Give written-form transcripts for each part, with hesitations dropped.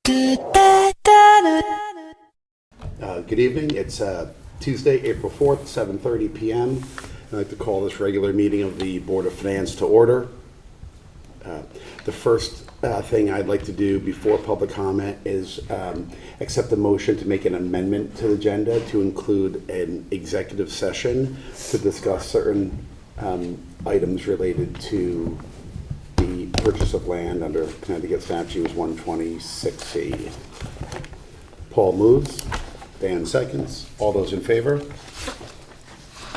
Good evening. It's Tuesday, April 4th, 7:30 p.m. I'd like to call this regular meeting of the Board of Finance to order. The first thing I'd like to do before public comment is accept the motion to make an amendment to the agenda to include an executive session to discuss certain items related to the purchase of land under Connecticut Statutes 126C. Paul moves. Dan seconds. All those in favor?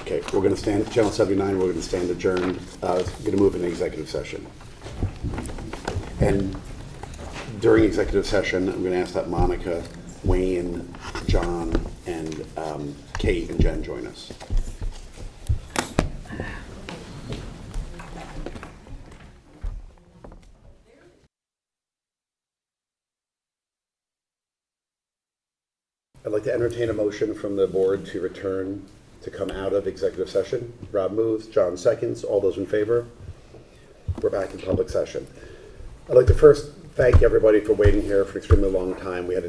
Okay, we're going to stand, Channel 79, we're going to stand adjourned. We're going to move into executive session. And during executive session, I'm going to ask that Monica, Wayne, John, and Kate and Jen join us. I'd like to entertain a motion from the board to return to come out of executive session. Rob moves, John seconds. All those in favor? We're back in public session. I'd like to first thank everybody for waiting here for an extremely long time. We had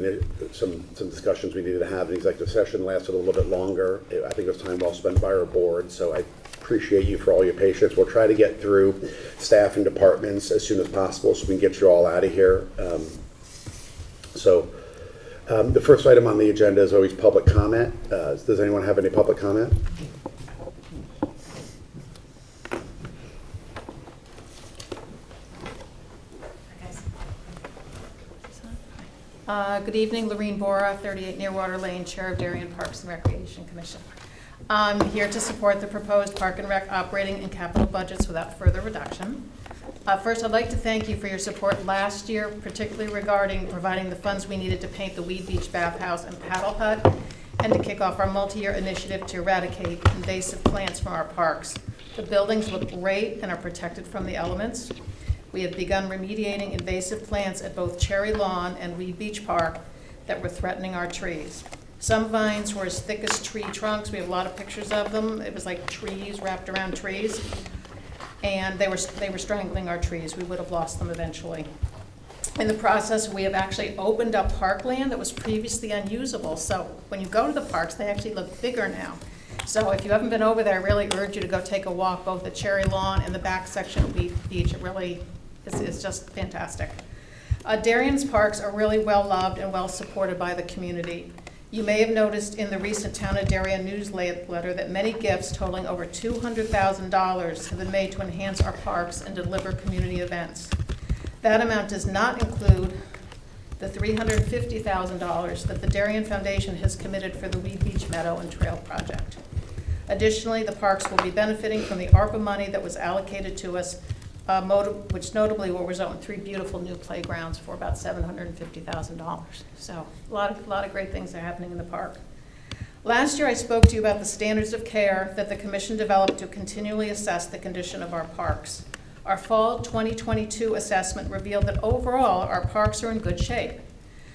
some discussions we needed to have in executive session, lasted a little bit longer. I think it was time well spent by our board, so I appreciate you for all your patience. We'll try to get through staff and departments as soon as possible so we can get you all out of here. The first item on the agenda is always public comment. Does anyone have any public comment? Good evening, Lorene Bora, 38 Nearwater Lane, Chair of Darien Parks and Recreation Commission. I'm here to support the proposed Park and Rec operating and capital budgets without further reduction. First, I'd like to thank you for your support last year, particularly regarding providing the funds we needed to paint the Weed Beach Bathhouse and Paddle Hut, and to kick off our multi-year initiative to eradicate invasive plants from our parks. The buildings look great and are protected from the elements. We have begun remediating invasive plants at both Cherry Lawn and Weed Beach Park that were threatening our trees. Some vines were as thick as tree trunks. We have a lot of pictures of them. It was like trees wrapped around trees. And they were strangling our trees. We would have lost them eventually. In the process, we have actually opened up parkland that was previously unusable. So when you go to the parks, they actually look bigger now. So if you haven't been over there, I really urge you to go take a walk, both at Cherry Lawn and the back section of Weed Beach. It really is just fantastic. Darien's parks are really well loved and well supported by the community. You may have noticed in the recent Town of Darien newsletter that many gifts totaling over $200,000 have been made to enhance our parks and deliver community events. That amount does not include the $350,000 that the Darien Foundation has committed for the Weed Beach Meadow and Trail project. Additionally, the parks will be benefiting from the ARPA money that was allocated to us, which notably will result in 3 beautiful new playgrounds for about $750,000. So a lot of great things are happening in the park. Last year I spoke to you about the standards of care that the Commission developed to continually assess the condition of our parks. Our fall 2022 assessment revealed that overall our parks are in good shape.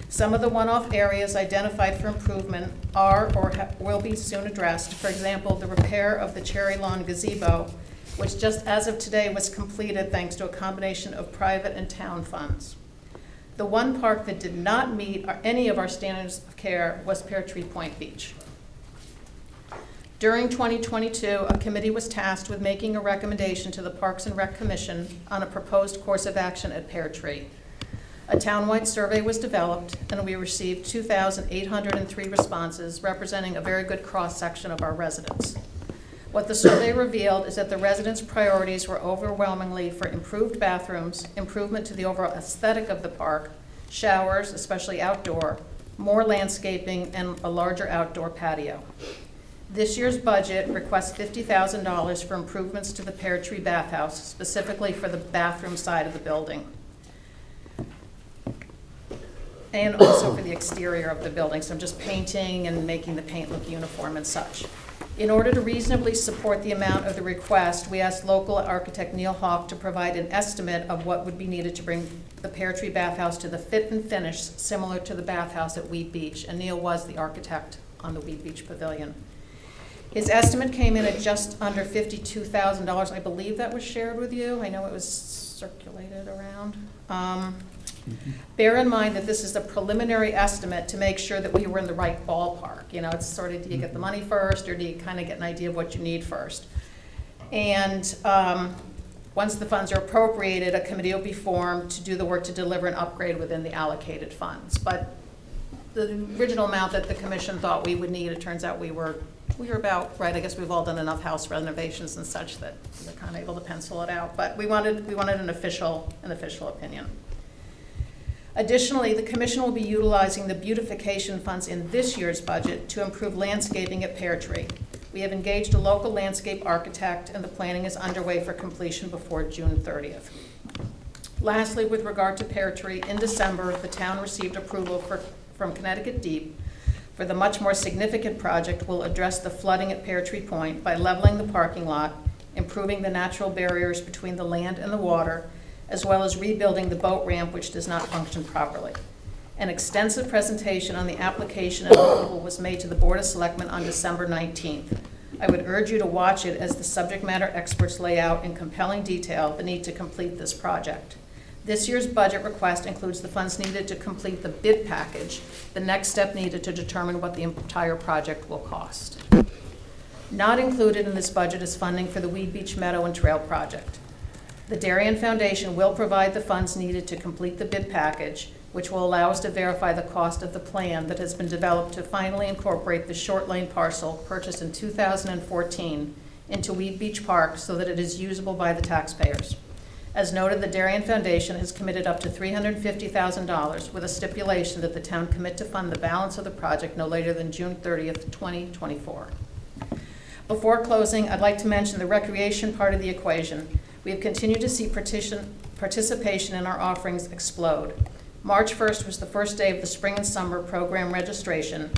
Some of the one-off areas identified for improvement are or will be soon addressed. For example, the repair of the Cherry Lawn gazebo, which just as of today was completed thanks to a combination of private and town funds. The one park that did not meet any of our standards of care was Pear Tree Point Beach. During 2022, a committee was tasked with making a recommendation to the Parks and Rec Commission on a proposed course of action at Pear Tree. A townwide survey was developed, and we received 2,803 responses, representing a very good cross-section of our residents. What the survey revealed is that the residents' priorities were overwhelmingly for improved bathrooms, improvement to the overall aesthetic of the park, showers, especially outdoor, more landscaping, and a larger outdoor patio. This year's budget requests $50,000 for improvements to the Pear Tree Bathhouse, specifically for the bathroom side of the building, and also for the exterior of the building, so just painting and making the paint look uniform and such. In order to reasonably support the amount of the request, we asked local architect Neil Hawk to provide an estimate of what would be needed to bring the Pear Tree Bathhouse to the fit and finish similar to the bathhouse at Weed Beach, and Neil was the architect on the Weed Beach Pavilion. His estimate came in at just under $52,000. I believe that was shared with you. I know it was circulated around. Bear in mind that this is a preliminary estimate to make sure that we were in the right ballpark. You know, it's sort of, do you get the money first, or do you kind of get an idea of what you need first? And once the funds are appropriated, a committee will be formed to do the work to deliver an upgrade within the allocated funds. But the original amount that the commission thought we would need, it turns out we were about right. I guess we've all done enough house renovations and such that we're kind of able to pencil it out. But we wanted an official opinion. Additionally, the commission will be utilizing the beautification funds in this year's budget to improve landscaping at Pear Tree. We have engaged a local landscape architect, and the planning is underway for completion before June 30th. Lastly, with regard to Pear Tree, in December, the town received approval from Connecticut Deep for the much more significant project will address the flooding at Pear Tree Point by leveling the parking lot, improving the natural barriers between the land and the water, as well as rebuilding the boat ramp, which does not function properly. An extensive presentation on the application and approval was made to the Board of Selectmen on December 19th. I would urge you to watch it as the subject matter experts lay out in compelling detail the need to complete this project. This year's budget request includes the funds needed to complete the bid package, the next step needed to determine what the entire project will cost. Not included in this budget is funding for the Weed Beach Meadow and Trail project. The Darien Foundation will provide the funds needed to complete the bid package, which will allow us to verify the cost of the plan that has been developed to finally incorporate the short lane parcel purchased in 2014 into Weed Beach Park so that it is usable by the taxpayers. As noted, the Darien Foundation has committed up to $350,000 with a stipulation that the town commit to fund the balance of the project no later than June 30th, 2024. Before closing, I'd like to mention the recreation part of the equation. We have continued to see participation in our offerings explode. March 1st was the first day of the spring and summer program registration.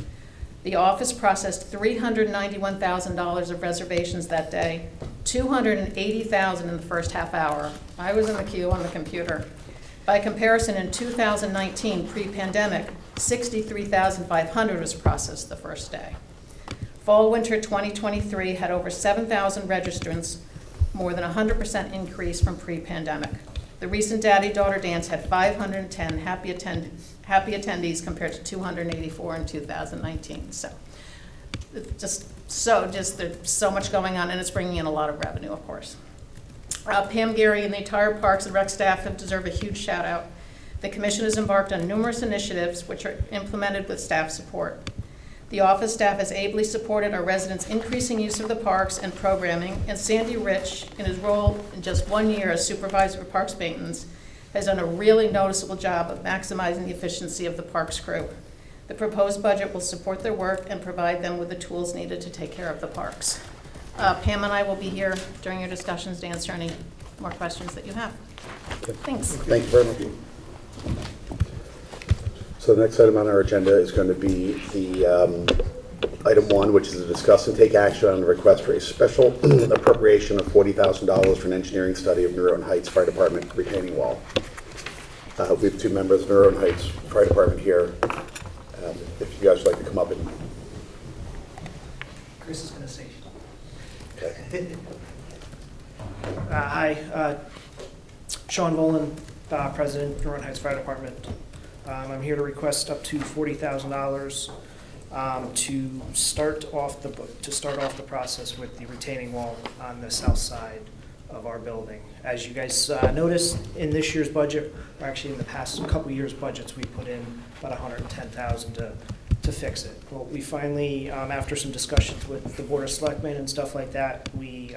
The office processed $391,000 of reservations that day, $280,000 in the first half hour. I was in the queue on the computer. By comparison, in 2019, pre-pandemic, $63,500 was processed the first day. Fall/winter 2023 had over 7,000 registrants, more than 100% increase from pre-pandemic. The recent Daddy-Daughter Dance had 510 happy attendees compared to 284 in 2019. So there's so much going on, and it's bringing in a lot of revenue, of course. Pam, Gary, and the entire Parks and Rec staff have deserve a huge shout out. The commission has embarked on numerous initiatives which are implemented with staff support. The office staff has ably supported our residents' increasing use of the parks and programming, and Sandy Rich, in his role in just 1 year as supervisor of parks maintenance, has done a really noticeable job of maximizing the efficiency of the parks crew. The proposed budget will support their work and provide them with the tools needed to take care of the parks. Pam and I will be here during your discussions to answer any more questions that you have. Thanks. Thank you very much. So the next item on our agenda is going to be the item 1, which is to discuss and take action on the request for a special appropriation of $40,000 for an engineering study of Noroton Heights Fire Department retaining wall. We have 2 members of Noroton Heights Fire Department here. If you guys would like to come up and... Chris is going to say. Okay. Hi, Sean Volan, President, Noroton Heights Fire Department. I'm here to request up to $40,000 to start off the process with the retaining wall on the south side of our building. As you guys noticed in this year's budget, or actually in the past couple years' budgets, we put in about $110,000 to fix it. Well, we finally, after some discussions with the Board of Selectmen and stuff like that, we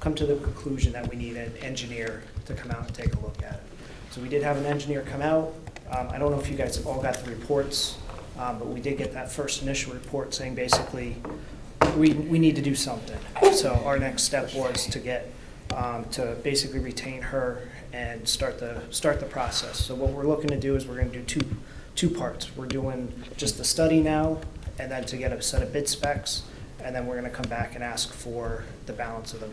come to the conclusion that we need an engineer to come out and take a look at it. So we did have an engineer come out. I don't know if you guys all got the reports, but we did get that first initial report saying basically we need to do something. So our next step was to get to basically retain her and start the process. So what we're looking to do is we're going to do two parts. We're doing just the study now, and then to get a set of bid specs, and then we're going to come back and ask for the balance of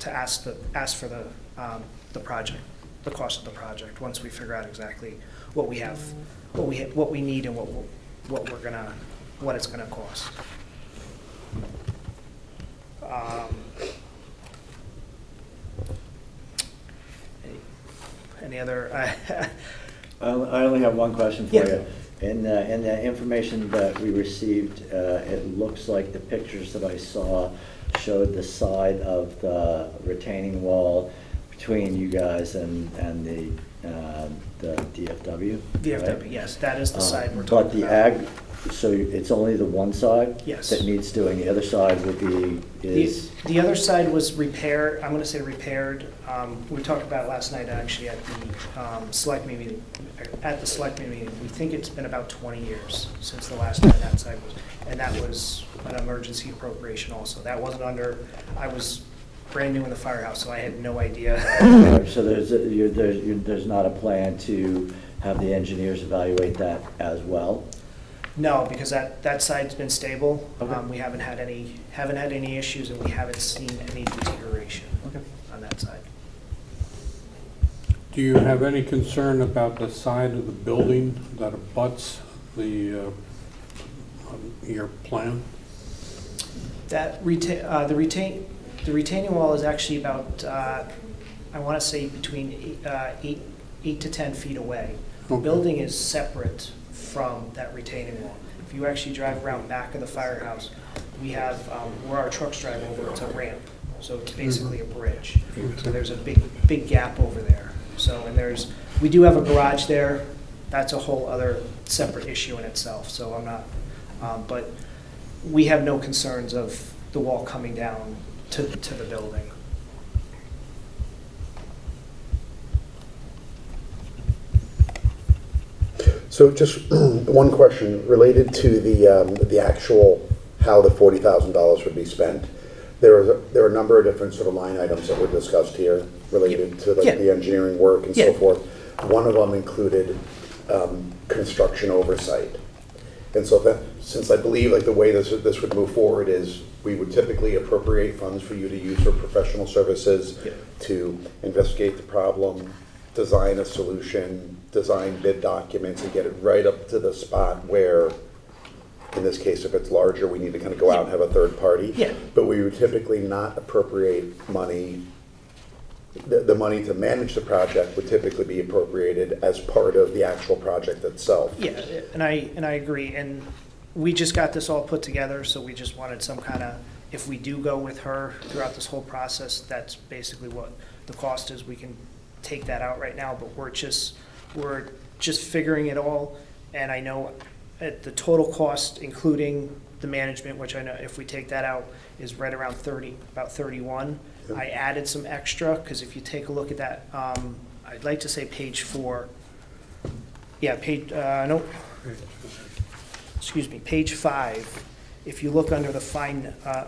ask for the project, the cost of the project. Once we figure out exactly what we have, what we need, and what it's gonna cost. Any other? I only have one question for Yeah. you. In the information that we received, it looks like the pictures that I saw showed the side of the retaining wall between you guys and the DFW. VFW, right? yes, that is the side we're But talking the about. ag, so it's only the one side? Yes. That needs doing, the other side would be, is, The other side was repaired, I'm gonna say repaired. We talked about it last night actually at the selectmen meeting. At the selectmen meeting, we think it's been about 20 years since the last time that side was, and that was an emergency appropriation also. That wasn't under, I was brand new in the firehouse, so I had no idea. so there's not a plan to have the engineers evaluate that as well? No, because that side's been stable. Okay. We haven't had any issues, and we haven't seen any deterioration on that side. Do you have any concern about the side of the building that abuts your plan? That the retaining wall is actually about, I want to say between 8 to 10 feet away. The Okay. building is separate from that retaining wall. If you actually drive around back of the firehouse, we have, where our trucks drive over, it's a ramp. So it's basically a bridge. So there's a big gap over there. So, and we do have a garage there. That's a whole other separate issue in itself. So I'm not, but we have no concerns of the wall coming down to the building. So just one question related to the actual, how the $40,000 would be spent. There are a number of different sort of line items that were discussed here related to like Yeah. the engineering work and so Yeah. forth. One of them included construction oversight. And so that, since I believe like the way this would move forward is we would typically appropriate funds for you to use for professional services Yeah. to investigate the problem, design a solution, design bid documents, and get it right up to the spot where, in this case, if it's larger, we need to kind of go out and have a third party. Yeah. But we would typically not appropriate money. The money to manage the project would typically be appropriated as part of the actual project itself. Yeah, and I agree. And we just got this all put together, so we just wanted some kind of, if we do go with her throughout this whole process, that's basically what the cost is. We can take that out right now, but we're just figuring it all. And I know at the total cost, including the management, which I know if we take that out, is right around 30, about 31. Yep. I added some extra, because if you take a look at that, I'd like to say page 4. Yeah, page 5. If you look under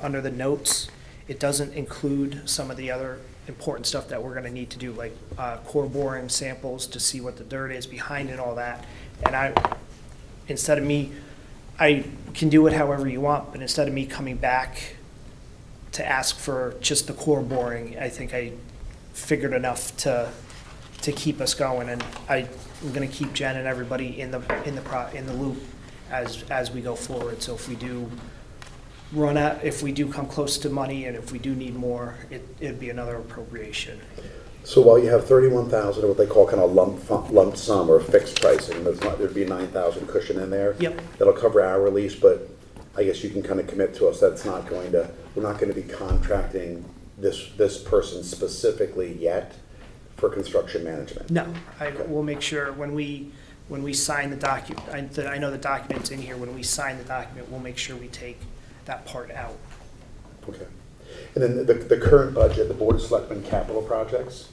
under the notes, it doesn't include some of the other important stuff that we're gonna need to do, like core boring samples to see what the dirt is behind it and all that. And I can do it however you want, but instead of me coming back to ask for just the core boring, I think I figured enough to keep us going. And I'm gonna keep Jen and everybody in the loop as we go forward. So if we do if we do come close to money, and if we do need more, it'd be another appropriation. So while you have 31,000 of what they call kind of lump sum or fixed pricing, there'd be 9,000 cushion in there. Yep. That'll cover our release, but I guess you can kind of commit to us that we're not going to be contracting this person specifically yet for construction management. No, we'll make sure when we sign the document, I know the document's in here, when we sign the document, we'll make sure we take that part out. Okay. And then the current budget, the Board of Selectmen capital projects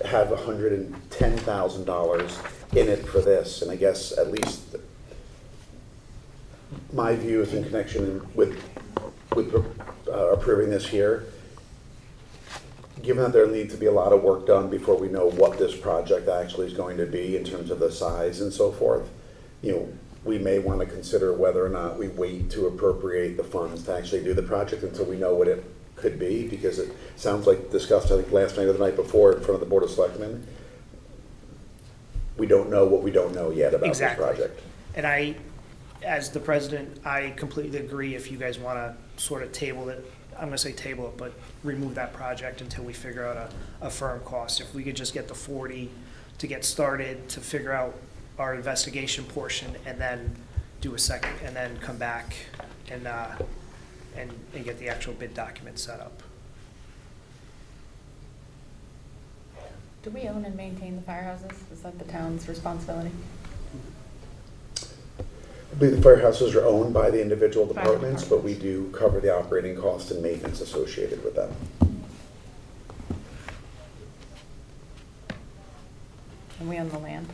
have $110,000 in it for this, and I guess at least my view is in connection with approving this here. Given that there needs to be a lot of work done before we know what this project actually is going to be in terms of the size and so forth, we may want to consider whether or not we wait to appropriate the funds to actually do the project until we know what it could be, because it sounds like discussed, I think, last night or the night before in front of the Board of Selectmen. We don't know what we don't know yet about this Exactly. project. And as the president, I completely agree. If you guys want to sort of table it, I'm going to say table it, but remove that project until we figure out a firm cost. If we could just get the 40 to get started, to figure out our investigation portion and then do a second, and then come back and get the actual bid document set up. Do we own and maintain the firehouses? Is that the town's responsibility? I believe the firehouses are owned by the individual Fire departments, but we do cover the operating costs and maintenance associated with them. And we own the land?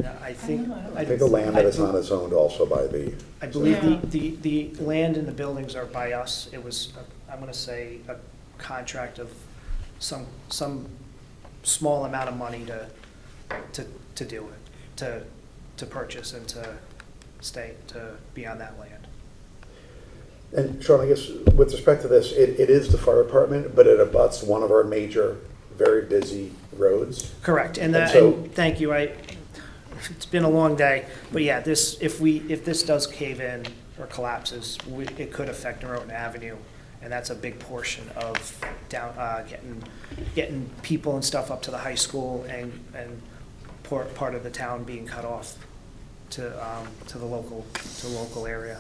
No, I think. I think the land that is not is owned also by the, I believe Yeah. the land and the buildings are by us. It was, I'm gonna say, a contract of some small amount of money to do it, to purchase and to be on that land. and Sean, I guess with respect to this, it is the fire department, but it abuts one of our major, very busy roads. Correct, And so- and thank you, it's been a long day, but yeah, if this does cave in or collapses, it could affect Noroton Avenue, and that's a big portion of getting people and stuff up to the high school and part of the town being cut off to the local area.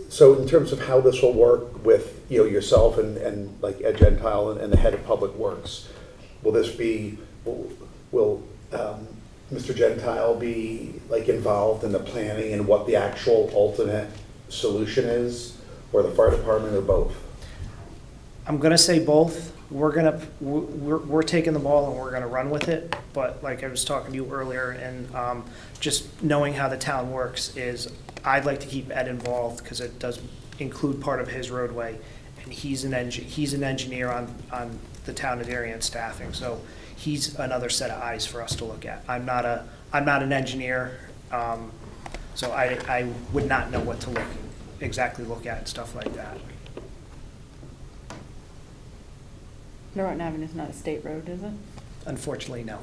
So in terms of how this will work with, yourself and like Ed Gentile and the head of Public Works, will this be, will Mr. Gentile be like involved in the planning and what the actual ultimate solution is, or the fire department, or both? I'm gonna say both. We're taking the ball and we're gonna run with it, but like I was talking to you earlier, and just knowing how the town works is, I'd like to keep Ed involved, because it does include part of his roadway, and he's an engineer on the town of Darien staffing, so he's another set of eyes for us to look at. I'm not an engineer, so I would not know what to exactly look at and stuff like that. Noroton Avenue is not a state road, is it? Unfortunately, no.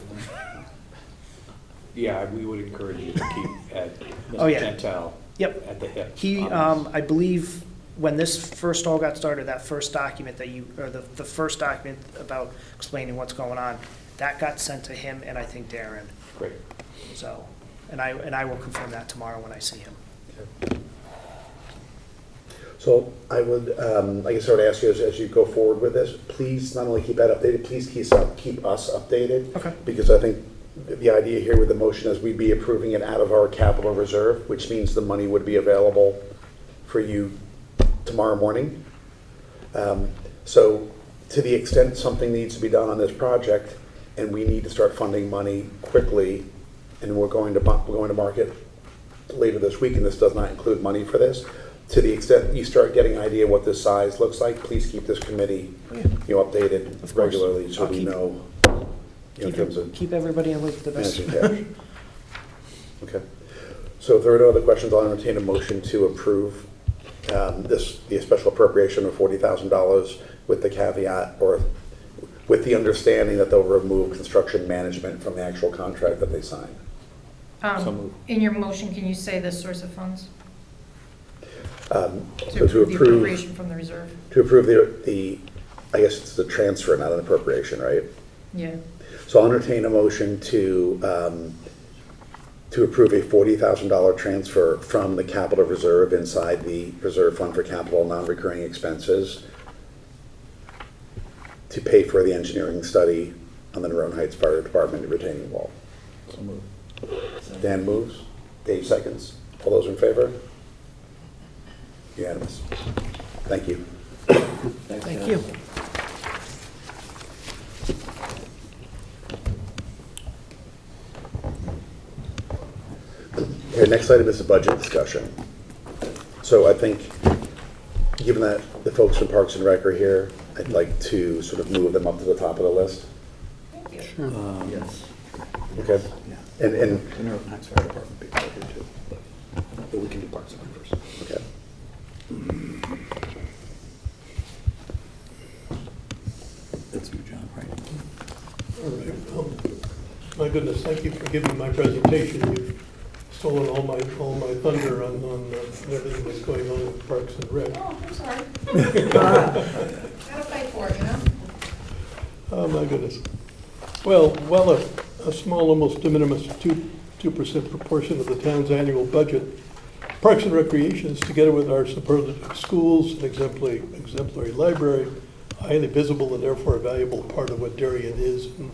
Yeah, we would encourage you to keep Oh, yeah. Mr. Gentile Yep. at the hip. He, on this. I believe, when this first all got started, that first document the first document about explaining what's going on, that got sent to him and I think Darren. Great. So, and I will confirm that tomorrow when I see him. So I would, I guess I would ask you, as you go forward with this, please not only keep that updated, please keep us updated. Okay. Because I think the idea here with the motion is we'd be approving it out of our capital reserve, which means the money would be available for you tomorrow morning. So to the extent something needs to be done on this project and we need to start funding money quickly, and we're going to market later this week, and this does not include money for this, to the extent you start getting an idea what this size looks like, please keep this committee updated Of course. regularly so I'll we keep- know in terms of Keep everybody in loop the best. managing cash. Okay. So if there are no other questions, I'll entertain a motion to approve the special appropriation of $40,000 with the caveat, or with the understanding that they'll remove construction management from the actual contract that they sign. So moved. In your motion, can you say the source of funds? So To approve the appropriation from the reserve? To approve the, I guess it's the transfer, not an appropriation, right? Yeah. So I'll entertain a motion to approve a $40,000 transfer from the capital reserve inside the reserve fund for capital non-recurring expenses to pay for the engineering study on the Noroton Heights Fire Department retaining wall. So moved. Dan moves, Dave seconds. All those in favor? Unanimous. Thank you. Thank you. Okay, next item is the budget discussion. So I think, given that the folks from Parks and Rec are here, I'd like to sort of move them up to the top of the list. Thank you. Yes. Okay? And, The Noroton Heights Fire Department be part of it too, but we can do Parks and Rec first. okay. That's you, John, right? All right. My goodness, thank you for giving my presentation. You've stolen all my thunder on everything that's going on with Parks and Rec. Oh, I'm sorry. Gotta fight for it, you know? Oh, my goodness. Well, a small, almost de minimis 2% proportion of the town's annual budget, Parks and Recreation is, together with our superlative schools and exemplary library, a highly visible and therefore a valuable part of what Darien is and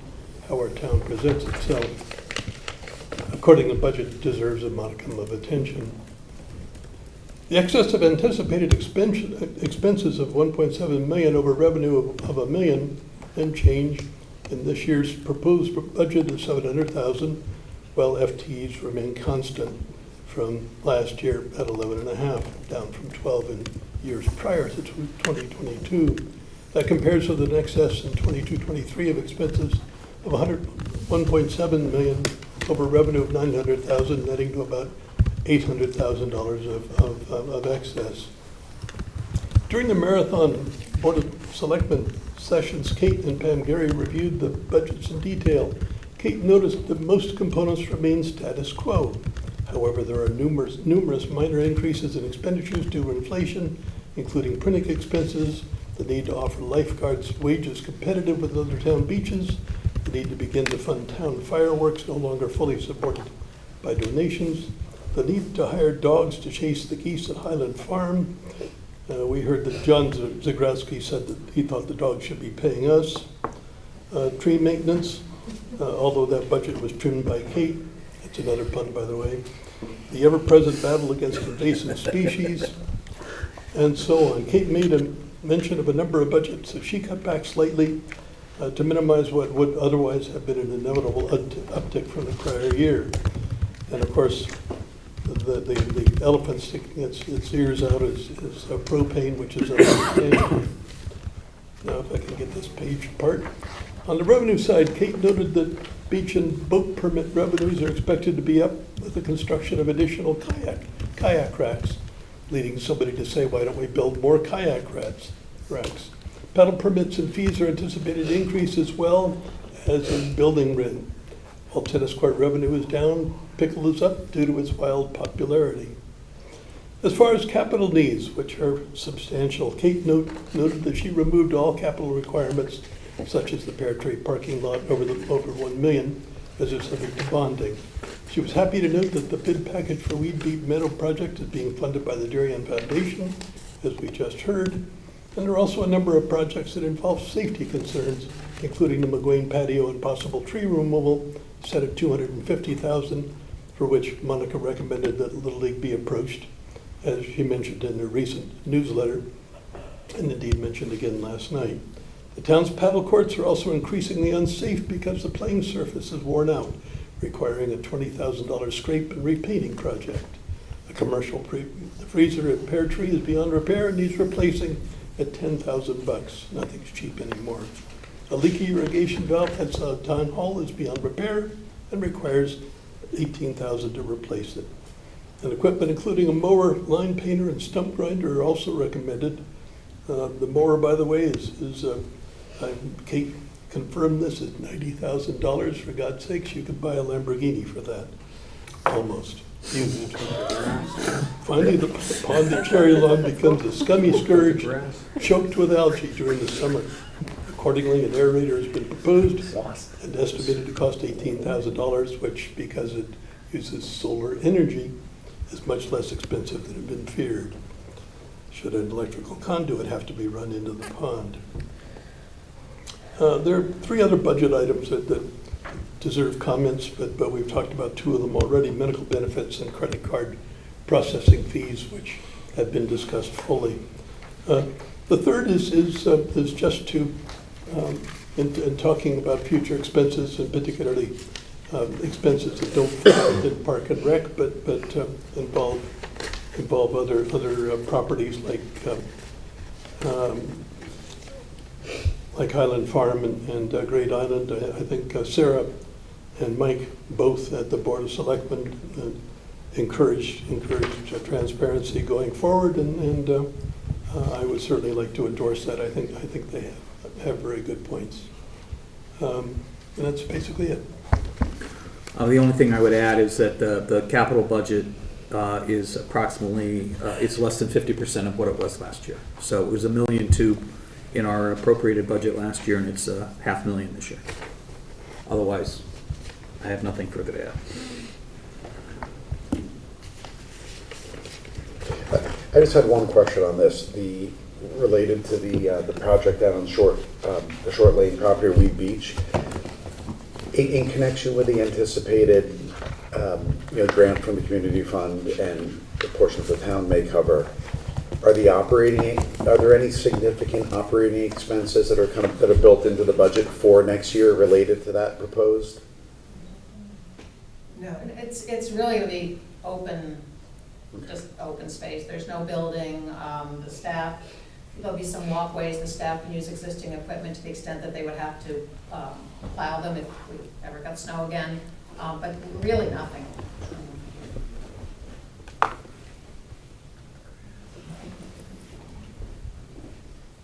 how our town presents itself. Accordingly, the budget deserves a modicum of attention. The excess of anticipated expenses of 1.7 million over revenue of $1 million and change in this year's proposed budget is 700,000, while FTEs remain constant from last year at 11.5, down from 12 in years prior to 2022. That compares with an excess in 22-23 of expenses of 1.7 million over revenue of 900,000, netting to about $800,000 of excess. During the marathon Board of Selectmen sessions, Kate and Pam Gary reviewed the budgets in detail. Kate noticed that most components remain status quo. However, there are numerous minor increases in expenditures due to inflation, including printing expenses, the need to offer lifeguards wages competitive with other town beaches, the need to begin to fund town fireworks no longer fully supported by donations, the need to hire dogs to chase the geese at Highland Farm. We heard that John Zagrowski said that he thought the dogs should be paying us. Tree maintenance, although that budget was trimmed by Kate. That's another pun, by the way. The ever-present battle against invasive species, and so on. Kate made a mention of a number of budgets that she cut back slightly to minimize what would otherwise have been an inevitable uptick from the prior year. And of course, the elephant sticking its ears out is propane, which is understandable. Now, if I can get this page apart. On the revenue side, Kate noted that beach and boat permit revenues are expected to be up with the construction of additional kayak racks, leading somebody to say, why don't we build more kayak racks? Paddle permits and fees are anticipated to increase as well as in building rent. While tennis court revenue is down, pickle is up due to its wild popularity. As far as capital needs, which are substantial, Kate noted that she removed all capital requirements, such as the Pear Tree parking lot over $1 million, as they're subject to bonding. She was happy to note that the bid package for Weed Beat Meadow project is being funded by the Darien Foundation, as we just heard. And there are also a number of projects that involve safety concerns, including the McGuane patio and possible tree removal, set at $250,000, for which Monica recommended that Little League be approached, as she mentioned in her recent newsletter, and indeed mentioned again last night. The town's paddle courts are also increasingly unsafe because the playing surface is worn out, requiring a $20,000 scrape and repainting project. A commercial freezer at Pear Tree is beyond repair and needs replacing at $10,000. Nothing's cheap anymore. A leaky irrigation valve at Town Hall is beyond repair and requires $18,000 to replace it. And equipment including a mower, line painter, and stump grinder are also recommended. The mower, by the way, Kate confirmed this, is $90,000. For God's sakes, you could buy a Lamborghini for that, almost. Finally, the pond at Cherry Lawn becomes a scummy scourge, choked with algae during the summer. Accordingly, an aerator has been proposed and estimated to cost $18,000, which, because it uses solar energy, is much less expensive than had been feared. Should an electrical conduit have to be run into the pond? There are three other budget items that deserve comments, but we've talked about two of them already: medical benefits and credit card processing fees, which have been discussed fully. The third is just to, in talking about future expenses, and particularly expenses that don't fall within Park and Rec, but involve other properties like Highland Farm and Great Island. I think Sarah and Mike, both at the Board of Selectmen, encouraged transparency going forward, and I would certainly like to endorse that. I think they have very good points. And that's basically it. The only thing I would add is that the capital budget is approximately, it's less than 50% of what it was last year. So it was $1.2 million in our appropriated budget last year, and it's $500,000 this year. Otherwise, I have nothing further to add. I just had one question on this, related to the project down on the Short Lane property, Weed Beach. In connection with the anticipated, grant from the community fund and the portions the town may cover, are there any significant operating expenses that are built into the budget for next year related to that proposed? No, it's really gonna be open, just open space. There's no building, the staff, there'll be some walkways, the staff can use existing equipment to the extent that they would have to plow them if we ever got snow again, but really nothing.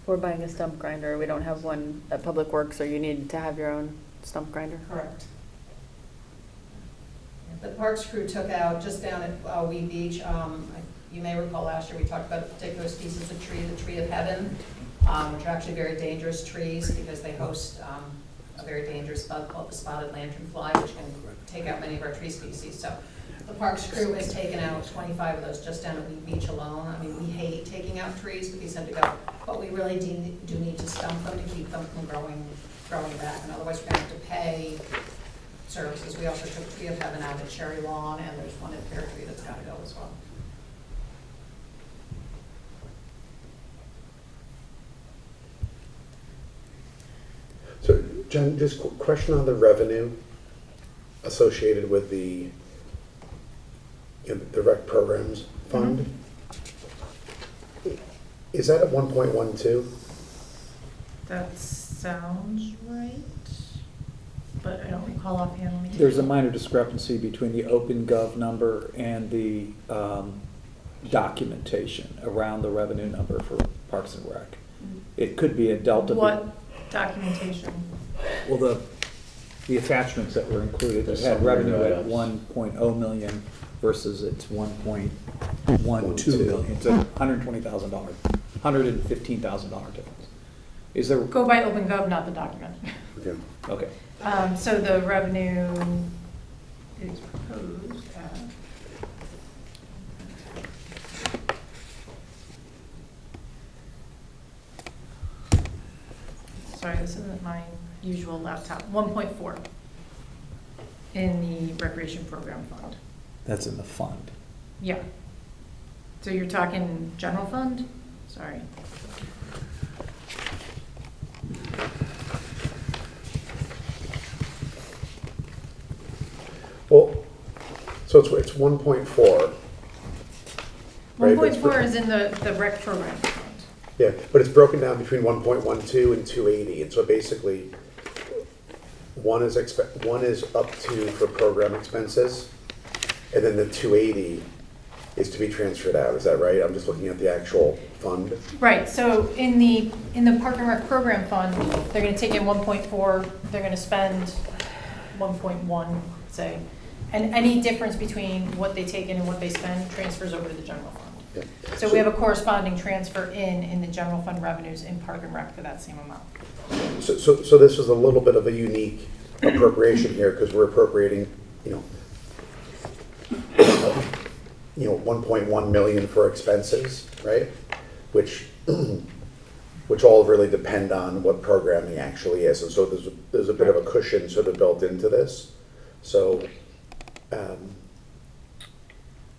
We're buying a stump grinder. We don't have one at Public Works, or you need to have your own stump grinder? Correct. The Parks crew took out, just down at Weed Beach, you may recall last year we talked about a particular species of tree, the tree of heaven, which are actually very dangerous trees because they host a very dangerous bug called the spotted lanternfly, which can take out many of our tree species. So the Parks crew has taken out 25 of those just down at Weed Beach alone. I mean, we hate taking out trees, but these have to go. But we really do need to stump them to keep them from growing back, and otherwise we're going to have to pay services. We also took Tree of Heaven out at Cherry Lawn, and there's one at Pear Tree that's got to go as well. So, Jen, just a question on the revenue associated with the rec programs fund. Is that at 1.12? That sounds right, but I don't recall offhand. Let me take There's a look. minor discrepancy between the OpenGov number and the documentation around the revenue number for Parks and Rec. It could be a delta. What documentation? Well, the attachments that were included, that had revenue at 1.0 million versus its 1.12 million. It's a $120,000, $115,000 difference. Is there? Go by OpenGov, not the document. Okay. Okay. So the revenue is proposed at. Sorry, this isn't my usual laptop. 1.4 in the recreation program fund. That's in the fund. Yeah. So you're talking general fund? Sorry. Well, so it's 1.4. Right, but it's 1.4 is in the rec program fund. Yeah, but it's broken down between 1.12 and 280, and so basically, one is up to for program expenses, and then the 280 is to be transferred out. Is that right? I'm just looking at the actual fund. Right, so in the Park and Rec program fund, they're gonna take in 1.4, they're gonna spend 1.1, say, and any difference between what they take in and what they spend transfers over to the general fund. Yeah. So we have a corresponding transfer in the general fund revenues in Park and Rec for that same amount. So this is a little bit of a unique appropriation here, because we're appropriating, 1.1 million for expenses, right? Which all really depend on what programming actually is, and so there's a bit of a cushion sort of built into this. So,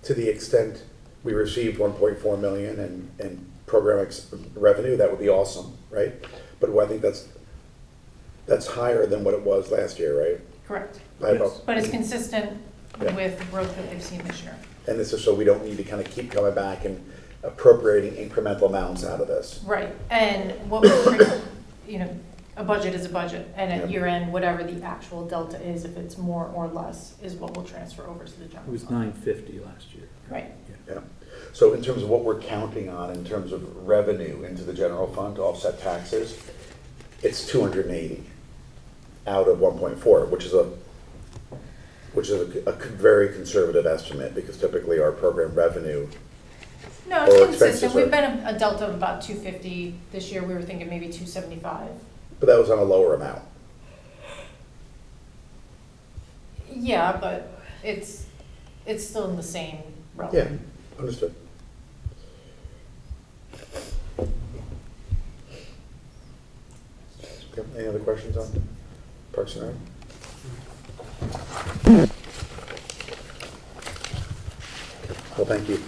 to the extent we received 1.4 million in program revenue, that would be awesome, right? But I think that's higher than what it was last year, right? Correct. By about- But it's consistent Yeah. with the growth that they've seen this year. And this is so we don't need to kind of keep coming back and appropriating incremental amounts out of this. Right, and what we're, a budget is a budget, and at Yeah. year end, whatever the actual delta is, if it's more or less, is what will transfer over to the general It was fund. 950 last year. Right. Yeah. So in terms of what we're counting on in terms of revenue into the general fund to offset taxes, it's 280 out of 1.4, which is a very conservative estimate, because typically our program revenue. No, Or it's expenses consistent. We've are- been a delta of about 250. This year, we were thinking maybe 275. But that was on a lower amount. Yeah, but it's still in the same realm. Yeah, understood. Okay, any other questions on Parks and Rec? Well, thank you.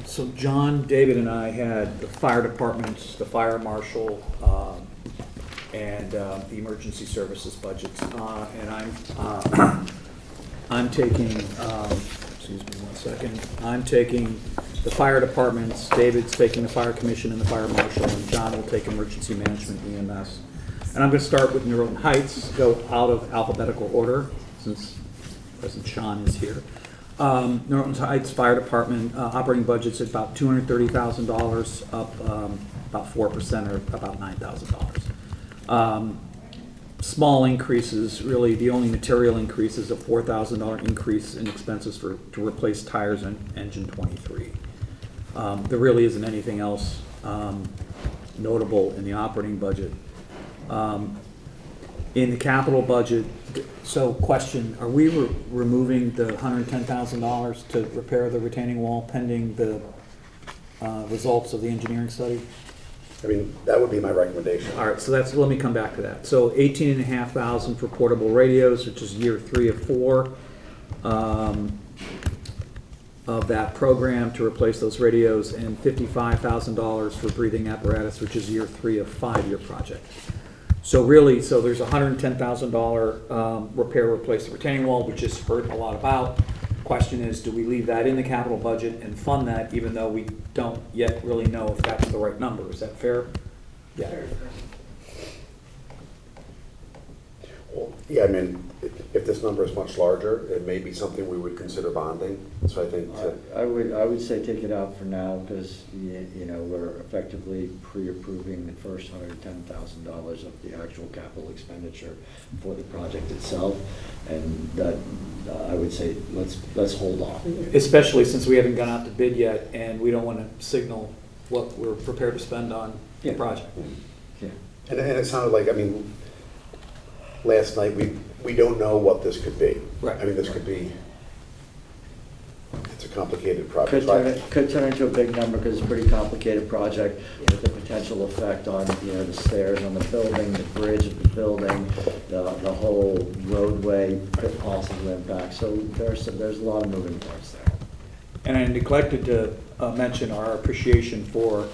So John, David, and I had the fire departments, the fire marshal, and the emergency services budgets. And I'm taking, excuse me one second, I'm taking the fire departments, David's taking the fire commission and the fire marshal, and John will take emergency management and EMS. And I'm going to start with Noroton Heights, go out of alphabetical order, since President Sean is here. Noroton Heights Fire Department operating budget's at about $230,000, up about 4%, or about $9,000. Small increases, really the only material increase is a $4,000 increase in expenses to replace tires in engine 23. There really isn't anything else notable in the operating budget. In the capital budget, so question, are we removing the $110,000 to repair the retaining wall pending the results of the engineering study? I mean, that would be my recommendation. All right, so let me come back to that. So $18,500 for portable radios, which is year 3 of 4 of that program to replace those radios, and $55,000 for breathing apparatus, which is year 3 of 5-year project. So really, there's a $110,000 repair, replace the retaining wall, which is heard a lot about. Question is, do we leave that in the capital budget and fund that, even though we don't yet really know if that's the right number? Is that fair? Yeah. Well, yeah, I mean, if this number is much larger, it may be something we would consider bonding. So I think I would say take it out for now, because, you know, we're effectively pre-approving the first $110,000 of the actual capital expenditure for the project itself, and that, I would say, let's hold on. Especially since we haven't gone out to bid yet, and we don't want to signal what we're prepared to spend on the project. Yeah. And it sounded like, I mean, last night, we don't know what this could be. Right. I mean, this could be, it's a complicated project. Could turn into a big number, because it's a pretty complicated project with the potential effect on, you know, the stairs on the building, the bridge of the building, the whole roadway could possibly impact. So there's a lot of moving parts there. And I neglected to mention our appreciation for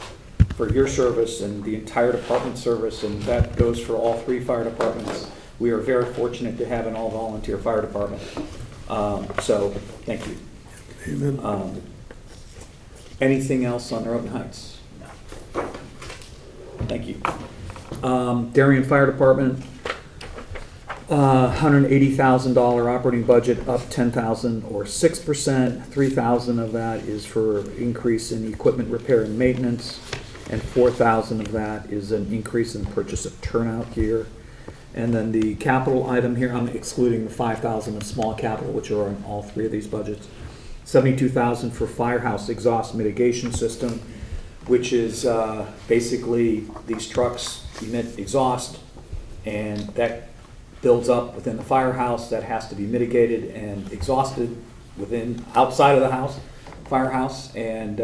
your service and the entire department service, and that goes for all 3 fire departments. We are very fortunate to have an all-volunteer fire department. So, thank you. Amen. Anything else on Noroton Heights? Thank you. Darien Fire Department, $180,000 operating budget, up $10,000 or 6%. $3,000 of that is for increase in equipment repair and maintenance, and $4,000 of that is an increase in purchase of turnout gear. And then the capital item here, I'm excluding the $5,000 of small capital, which are on all 3 of these budgets. $72,000 for firehouse exhaust mitigation system, which is basically these trucks emit exhaust, and that builds up within the firehouse. That has to be mitigated and exhausted outside of the firehouse, and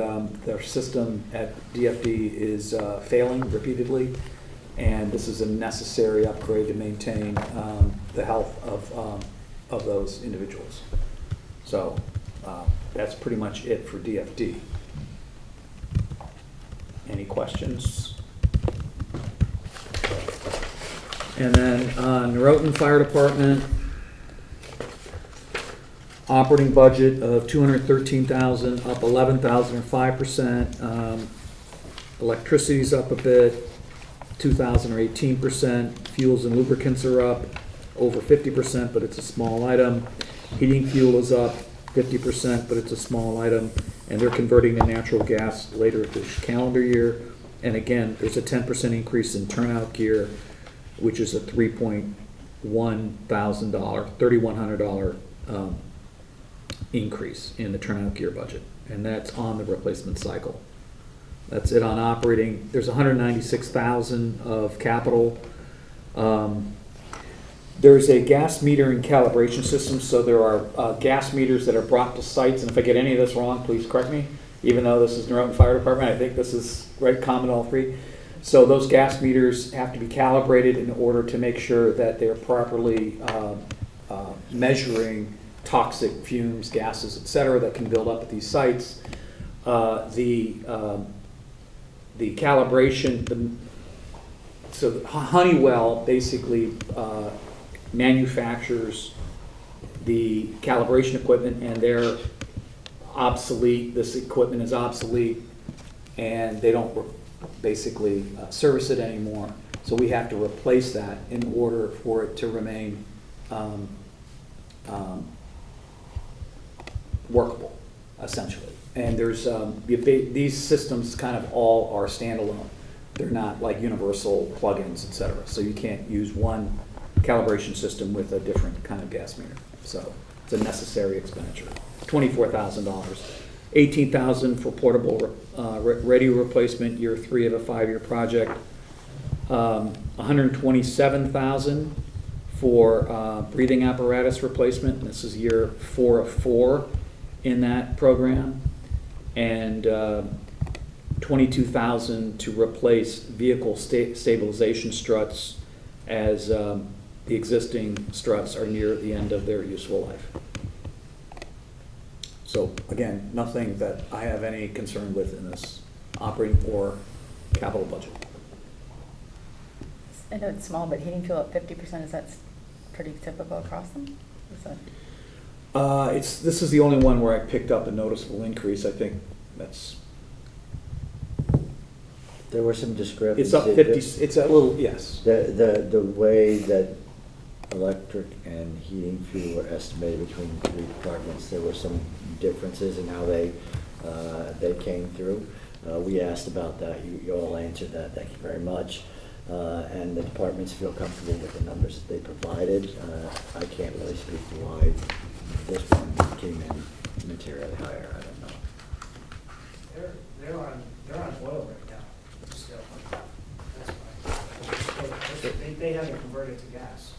their system at DFD is failing repeatedly. And this is a necessary upgrade to maintain the health of those individuals. So that's pretty much it for DFD. Any questions? And then Noroton Fire Department, operating budget of $213,000, up $11,000 or 5%. Electricity's up a bit, $2,000 or 18%. Fuels and lubricants are up over 50%, but it's a small item. Heating fuel is up 50%, but it's a small item. And they're converting to natural gas later this calendar year. And again, there's a 10% increase in turnout gear, which is a $3,100 increase in the turnout gear budget. And that's on the replacement cycle. That's it on operating. There's $196,000 of capital There's a gas metering calibration system, so there are gas meters that are brought to sites, and if I get any of this wrong, please correct me, even though this is Noroton Fire Department, I think this is right common all three. So those gas meters have to be calibrated in order to make sure that they're properly measuring toxic fumes, gases, et cetera, that can build up at these sites. The calibration, so Honeywell basically manufactures the calibration equipment, and they're obsolete. This equipment is obsolete, and they don't basically service it anymore. So we have to replace that in order for it to remain workable, essentially. And there's these systems kind of all are standalone. They're not like universal plugins, et cetera. So you can't use one calibration system with a different kind of gas meter. So it's a necessary expenditure. $24,000. $18,000 for portable radio replacement, year 3 of a 5-year project. $127,000 for breathing apparatus replacement. This is year 4 of 4 in that program. And $22,000 to replace vehicle stabilization struts, as the existing struts are near the end of their useful life. So again, nothing that I have any concern with in this operating or capital budget. I know it's small, but heating fuel at 50%, is that pretty typical across them? Is that? This is the only one where I picked up a noticeable increase. I think that's. There were some discrepancies. It's up 50. It's a little, yes. The way that electric and heating fuel were estimated between 3 departments, there were some differences in how they came through. We asked about that. You all answered that. Thank you very much. And the departments feel comfortable with the numbers that they provided. I can't really speak to why this one came in materially higher. I don't know. They're on oil right now, still. That's why. They haven't converted to gas.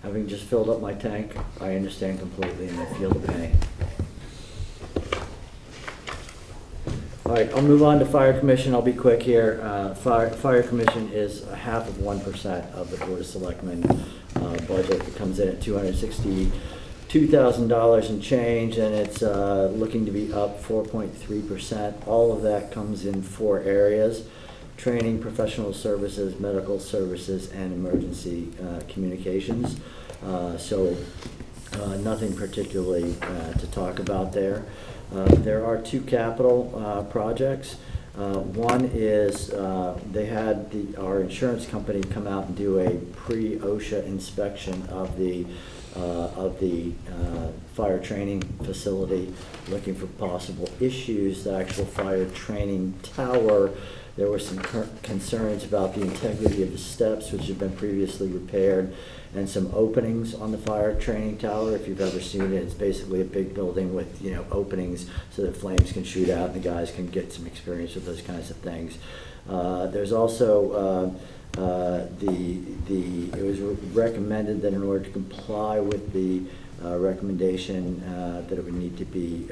Having just filled up my tank, I understand completely and I feel the pain. All right, I'll move on to Fire Commission. I'll be quick here. Fire Commission is 0.5% of the Board of Selectmen budget. It comes in at $262,000 and change, and it's looking to be up 4.3%. All of that comes in 4 areas: training, professional services, medical services, and emergency communications. So nothing particularly to talk about there. There are 2 capital projects. One is they had our insurance company come out and do a pre-OSHA inspection of the fire training facility, looking for possible issues. The actual fire training tower, there were some concerns about the integrity of the steps, which have been previously repaired, and some openings on the fire training tower. If you've ever seen it, it's basically a big building with, openings so that flames can shoot out and the guys can get some experience with those kinds of things. There's also it was recommended that in order to comply with the recommendation that it would need to be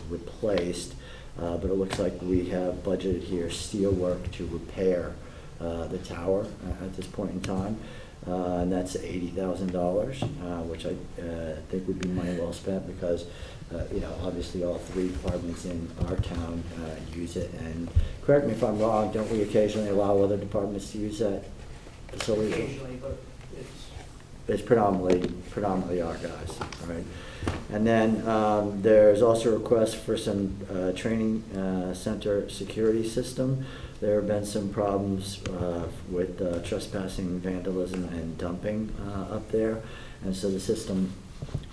replaced, but it looks like we have budgeted here steel work to repair the tower at this point in time. And that's $80,000, which I think would be money well spent because, obviously all 3 departments in our town use it. And correct me if I'm wrong, don't we occasionally allow other departments to use that facility? Occasionally, but It's predominantly our guys, right? And then there's also a request for some training center security system. There have been some problems with trespassing, vandalism, and dumping up there. And so the system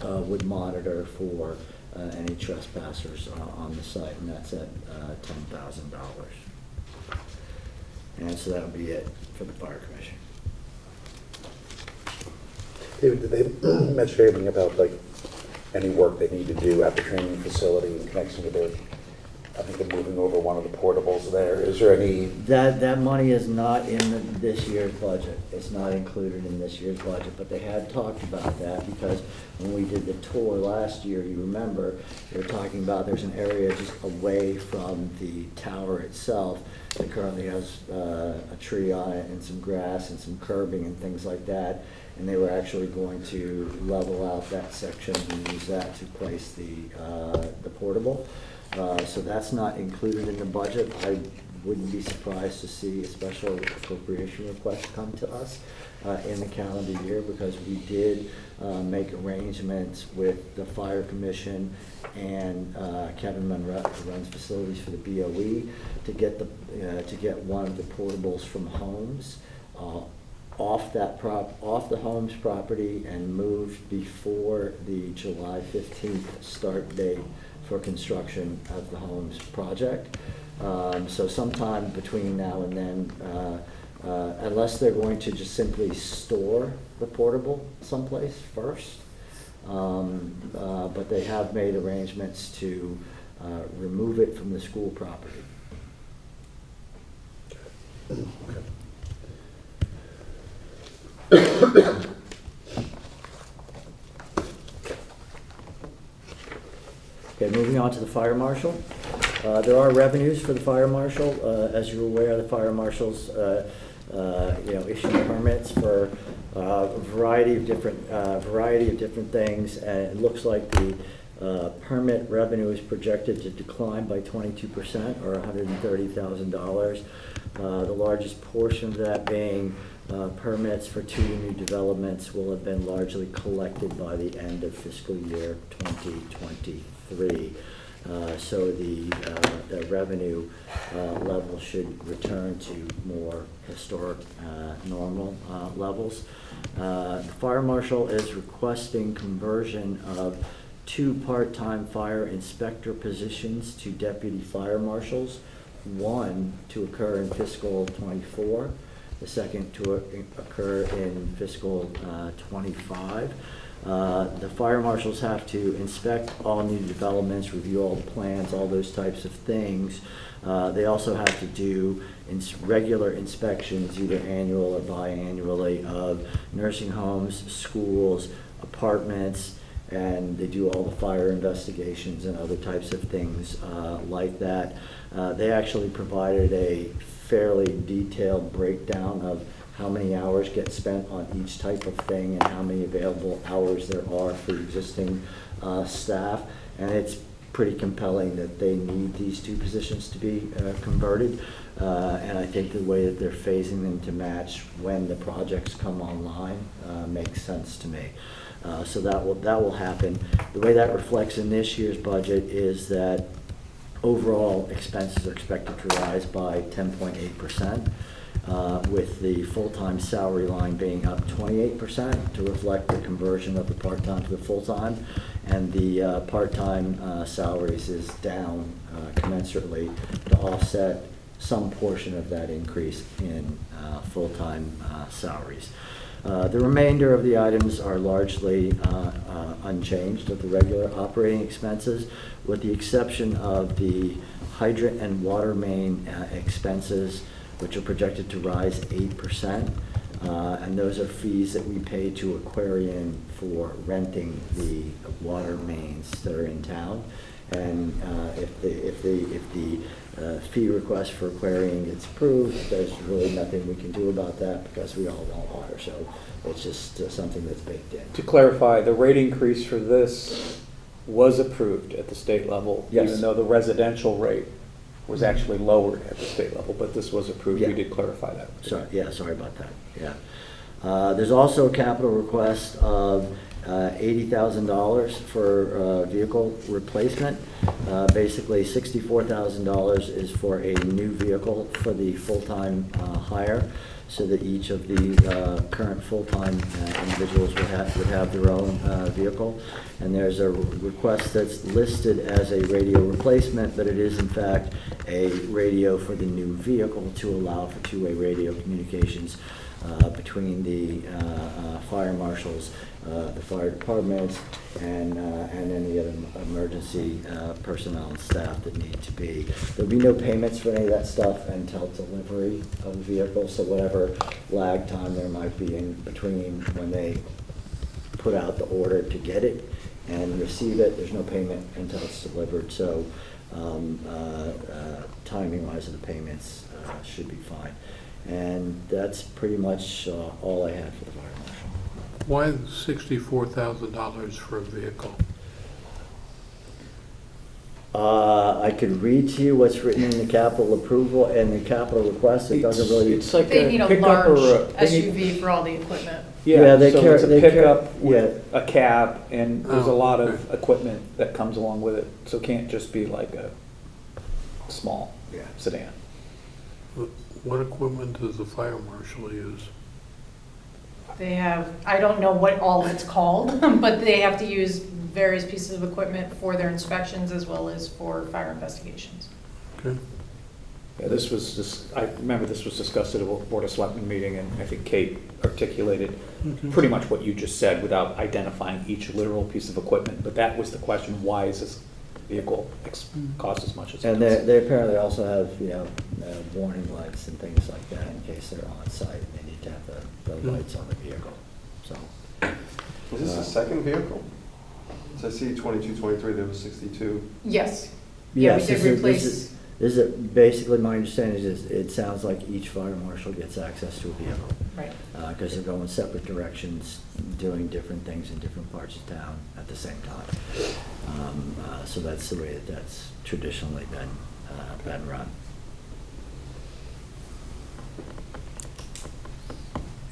would monitor for any trespassers on the site, and that's at $10,000. And so that would be it for the Fire Commission. David, did they mention anything about any work they need to do at the training facility in connection with their I think of moving over one of the portables there. Is there any, That money is not in this year's budget. It's not included in this year's budget, but they had talked about that because when we did the tour last year, you remember, they were talking about there's an area just away from the tower itself that currently has a tree on it and some grass and some curbing and things like that. And they were actually going to level out that section and use that to place the portable. So that's not included in the budget. I wouldn't be surprised to see a special appropriation request come to us in the calendar year because we did make arrangements with the Fire Commission and Kevin Monroe, who runs facilities for the BOE, to get one of the portables from Homes off the Homes property and moved before the July 15th start date for construction of the Homes project. So sometime between now and then, unless they're going to just simply store the portable someplace first, but they have made arrangements to remove it from the school property. Okay, moving on to the fire marshal. There are revenues for the fire marshal. As you're aware, the fire marshals, issue permits for a variety of different things, and it looks like the permit revenue is projected to decline by 22%, or $130,000. The largest portion of that being permits for 2 new developments will have been largely collected by the end of fiscal year 2023. So the revenue level should return to more historic normal levels. The fire marshal is requesting conversion of 2 part-time fire inspector positions to deputy fire marshals, one to occur in fiscal '24, the second to occur in fiscal '25. The fire marshals have to inspect all new developments, review all the plans, all those types of things. They also have to do regular inspections, either annual or biannually, of nursing homes, schools, apartments, and they do all the fire investigations and other types of things like that. They actually provided a fairly detailed breakdown of how many hours get spent on each type of thing and how many available hours there are for existing staff. And it's pretty compelling that they need these 2 positions to be converted. And I think the way that they're phasing them to match when the projects come online makes sense to me. So that will happen. The way that reflects in this year's budget is that overall expenses are expected to rise by 10.8%. With the full-time salary line being up 28% to reflect the conversion of the part-time to the full-time, and the part-time salaries is down commensurately to offset some portion of that increase in full-time salaries. The remainder of the items are largely unchanged of the regular operating expenses, with the exception of the hydrant and water main expenses, which are projected to rise 8%. And those are fees that we pay to Aquarian for renting the water mains that are in town. And if the fee request for Aquarian gets approved, there's really nothing we can do about that because we all want water. So it's just something that's baked in. To clarify, the rate increase for this was approved at the state level, Yes. even though the residential rate was actually lowered at the state level, but this was approved. Yeah. We did clarify that. Sorry about that, yeah. There's also a capital request of $80,000 for vehicle replacement. Basically, $64,000 is for a new vehicle for the full-time hire, so that each of the current full-time individuals would have their own vehicle. And there's a request that's listed as a radio replacement, but it is in fact a radio for the new vehicle to allow for 2-way radio communications between the fire marshals, the fire departments, and any other emergency personnel and staff that need to be. There'll be no payments for any of that stuff until delivery of the vehicle, so whatever lag time there might be in between when they put out the order to get it and receive it, there's no payment until it's delivered. So timing-wise of the payments should be fine. And that's pretty much all I had for the fire marshal. Why $64,000 for a vehicle? I could read to you what's written in the capital approval and the capital request. It doesn't really. It's like They a need a pickup or large a. they need- SUV for all the equipment. Yeah, they so carry- it's a they carry- pickup with a cab, and there's a Oh, lot of okay. equipment that comes along with it, so it can't just be like a small Yeah. sedan. What equipment does the fire marshal use? They have, I don't know what all it's called, but they have to use various pieces of equipment for their inspections as well as for fire investigations. Okay. Yeah, this was just, I remember this was discussed at a Board of Selectmen meeting, and I think Kate articulated pretty much what you just said without identifying each literal piece of equipment, but that was the question, why is this vehicle cost as much as it And does? they apparently also have, warning lights and things like that in case they're on site and they need to have the lights on the vehicle, so. Is this the second vehicle? So I see 22, 23, there was 62. Yes. Yeah, we Yes, did replace, This is, basically, my understanding is it sounds like each fire marshal gets access to a vehicle. right. Because they're going separate directions, doing different things in different parts of town at the same time. So that's the way that's traditionally been run.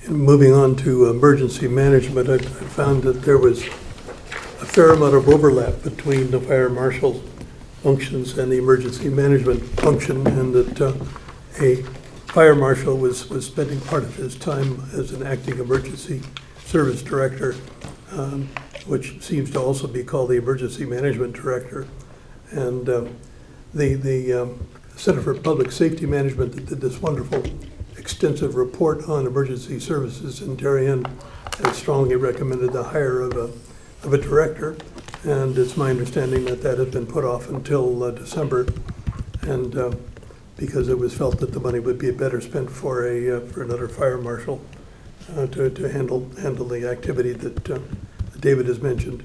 And moving on to emergency management, I found that there was a fair amount of overlap between the fire marshal's functions and the emergency management function, and that a fire marshal was spending part of his time as an acting emergency service director, which seems to also be called the emergency management director. And the Center for Public Safety Management that did this wonderful extensive report on emergency services in Darien has strongly recommended the hire of a director. And it's my understanding that that has been put off until December, and because it was felt that the money would be better spent for another fire marshal to handle the activity that David has mentioned.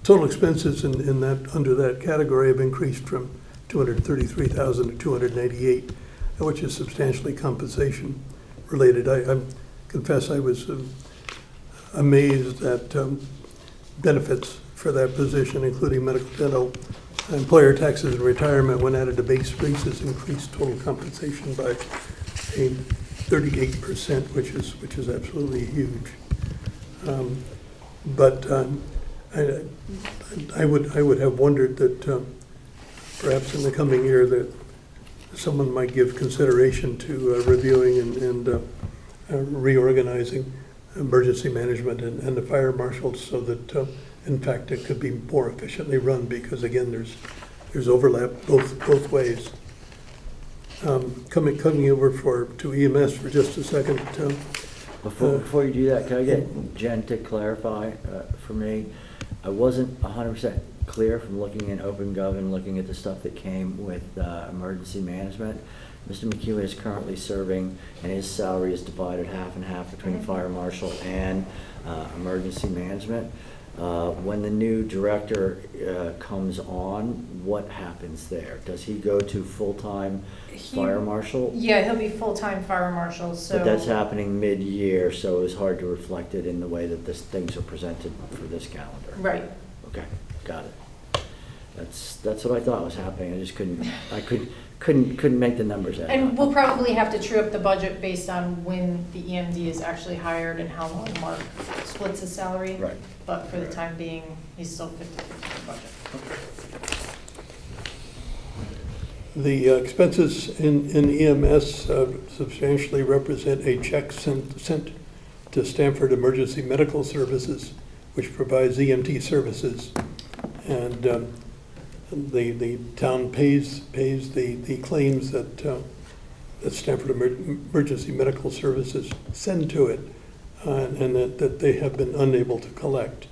Total expenses in that under that category have increased from $233,000 to $288,000, which is substantially compensation related. I confess I was amazed at benefits for that position, including medical, dental, employer taxes and retirement. When added to base rates, increased total compensation by 38%, which is absolutely huge. But I would have wondered that perhaps in the coming year that someone might give consideration to reviewing and reorganizing emergency management and the fire marshals so that in fact it could be more efficiently run, because again there's overlap both ways. Coming over to EMS for just a second. Before you do that, can I get Jen to clarify for me? I wasn't 100% clear from looking in OpenGov and looking at the stuff that came with emergency management. Mr. McEwen is currently serving, and his salary is divided half and half between fire marshal and emergency management. When the new director comes on, what happens there? Does he go to full-time fire marshal? Yeah, he'll be full-time fire marshal, so. But that's happening mid-year, so it was hard to reflect it in the way that things are presented for this calendar. Right. Okay, got it. That's what I thought was happening. I just couldn't make the numbers add And up. we'll probably have to true up the budget based on when the EMD is actually hired and how long Mark splits his salary. Right. But for the time being, he's still 50/50 the budget. The expenses in EMS substantially represent a check sent to Stanford Emergency Medical Services, which provides EMT services. And the town pays the claims that that Stanford Emergency Medical Services send to it, and that they have been unable to collect.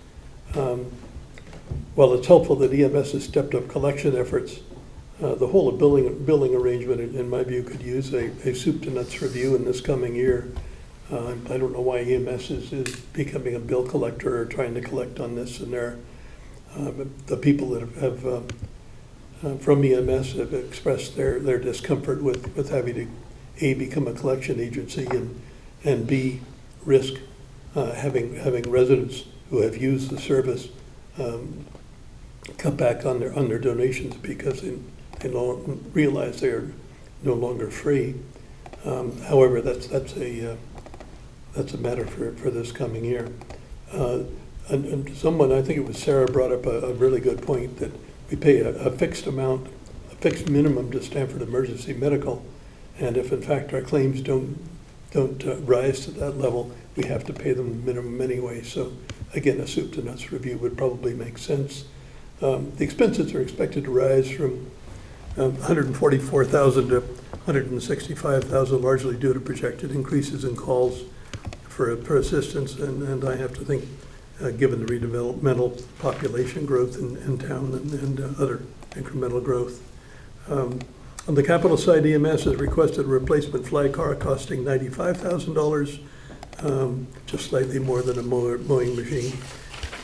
While it's helpful that EMS has stepped up collection efforts, the whole billing arrangement, in my view, could use a soup to nuts review in this coming year. I don't know why EMS is becoming a bill collector or trying to collect on this, and the people that have from EMS have expressed their discomfort with having to, A, become a collection agency, and B, risk having residents who have used the service cut back on their donations because they realize they are no longer free. However, that's a matter for this coming year. And someone, I think it was Sarah, brought up a really good point that we pay a fixed amount, a fixed minimum to Stanford Emergency Medical, and if in fact our claims don't rise to that level, we have to pay them the minimum anyway. So again, a soup to nuts review would probably make sense. The expenses are expected to rise from $144,000 to $165,000, largely due to projected increases in calls for assistance, and I have to think, given the redevelopmental population growth in town and other incremental growth. On the capital side, EMS has requested a replacement fly car costing $95,000, just slightly more than a mowing machine.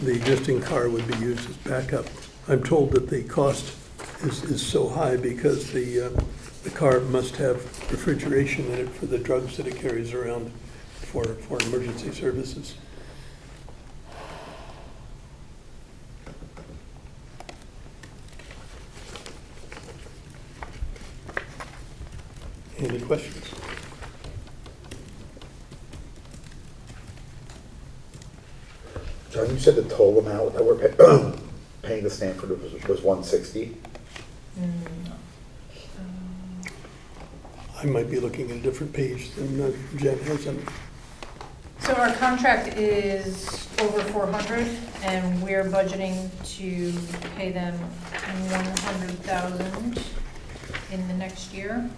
The existing car would be used as backup. I'm told that the cost is so high because the car must have refrigeration in it for the drugs that it carries around for emergency services. Any questions? John, you said the total amount that we're paying to Stanford was 160? I might be looking at a different page than Jen has. So our contract is over 400, and we're budgeting to pay them 100,000 in the next year.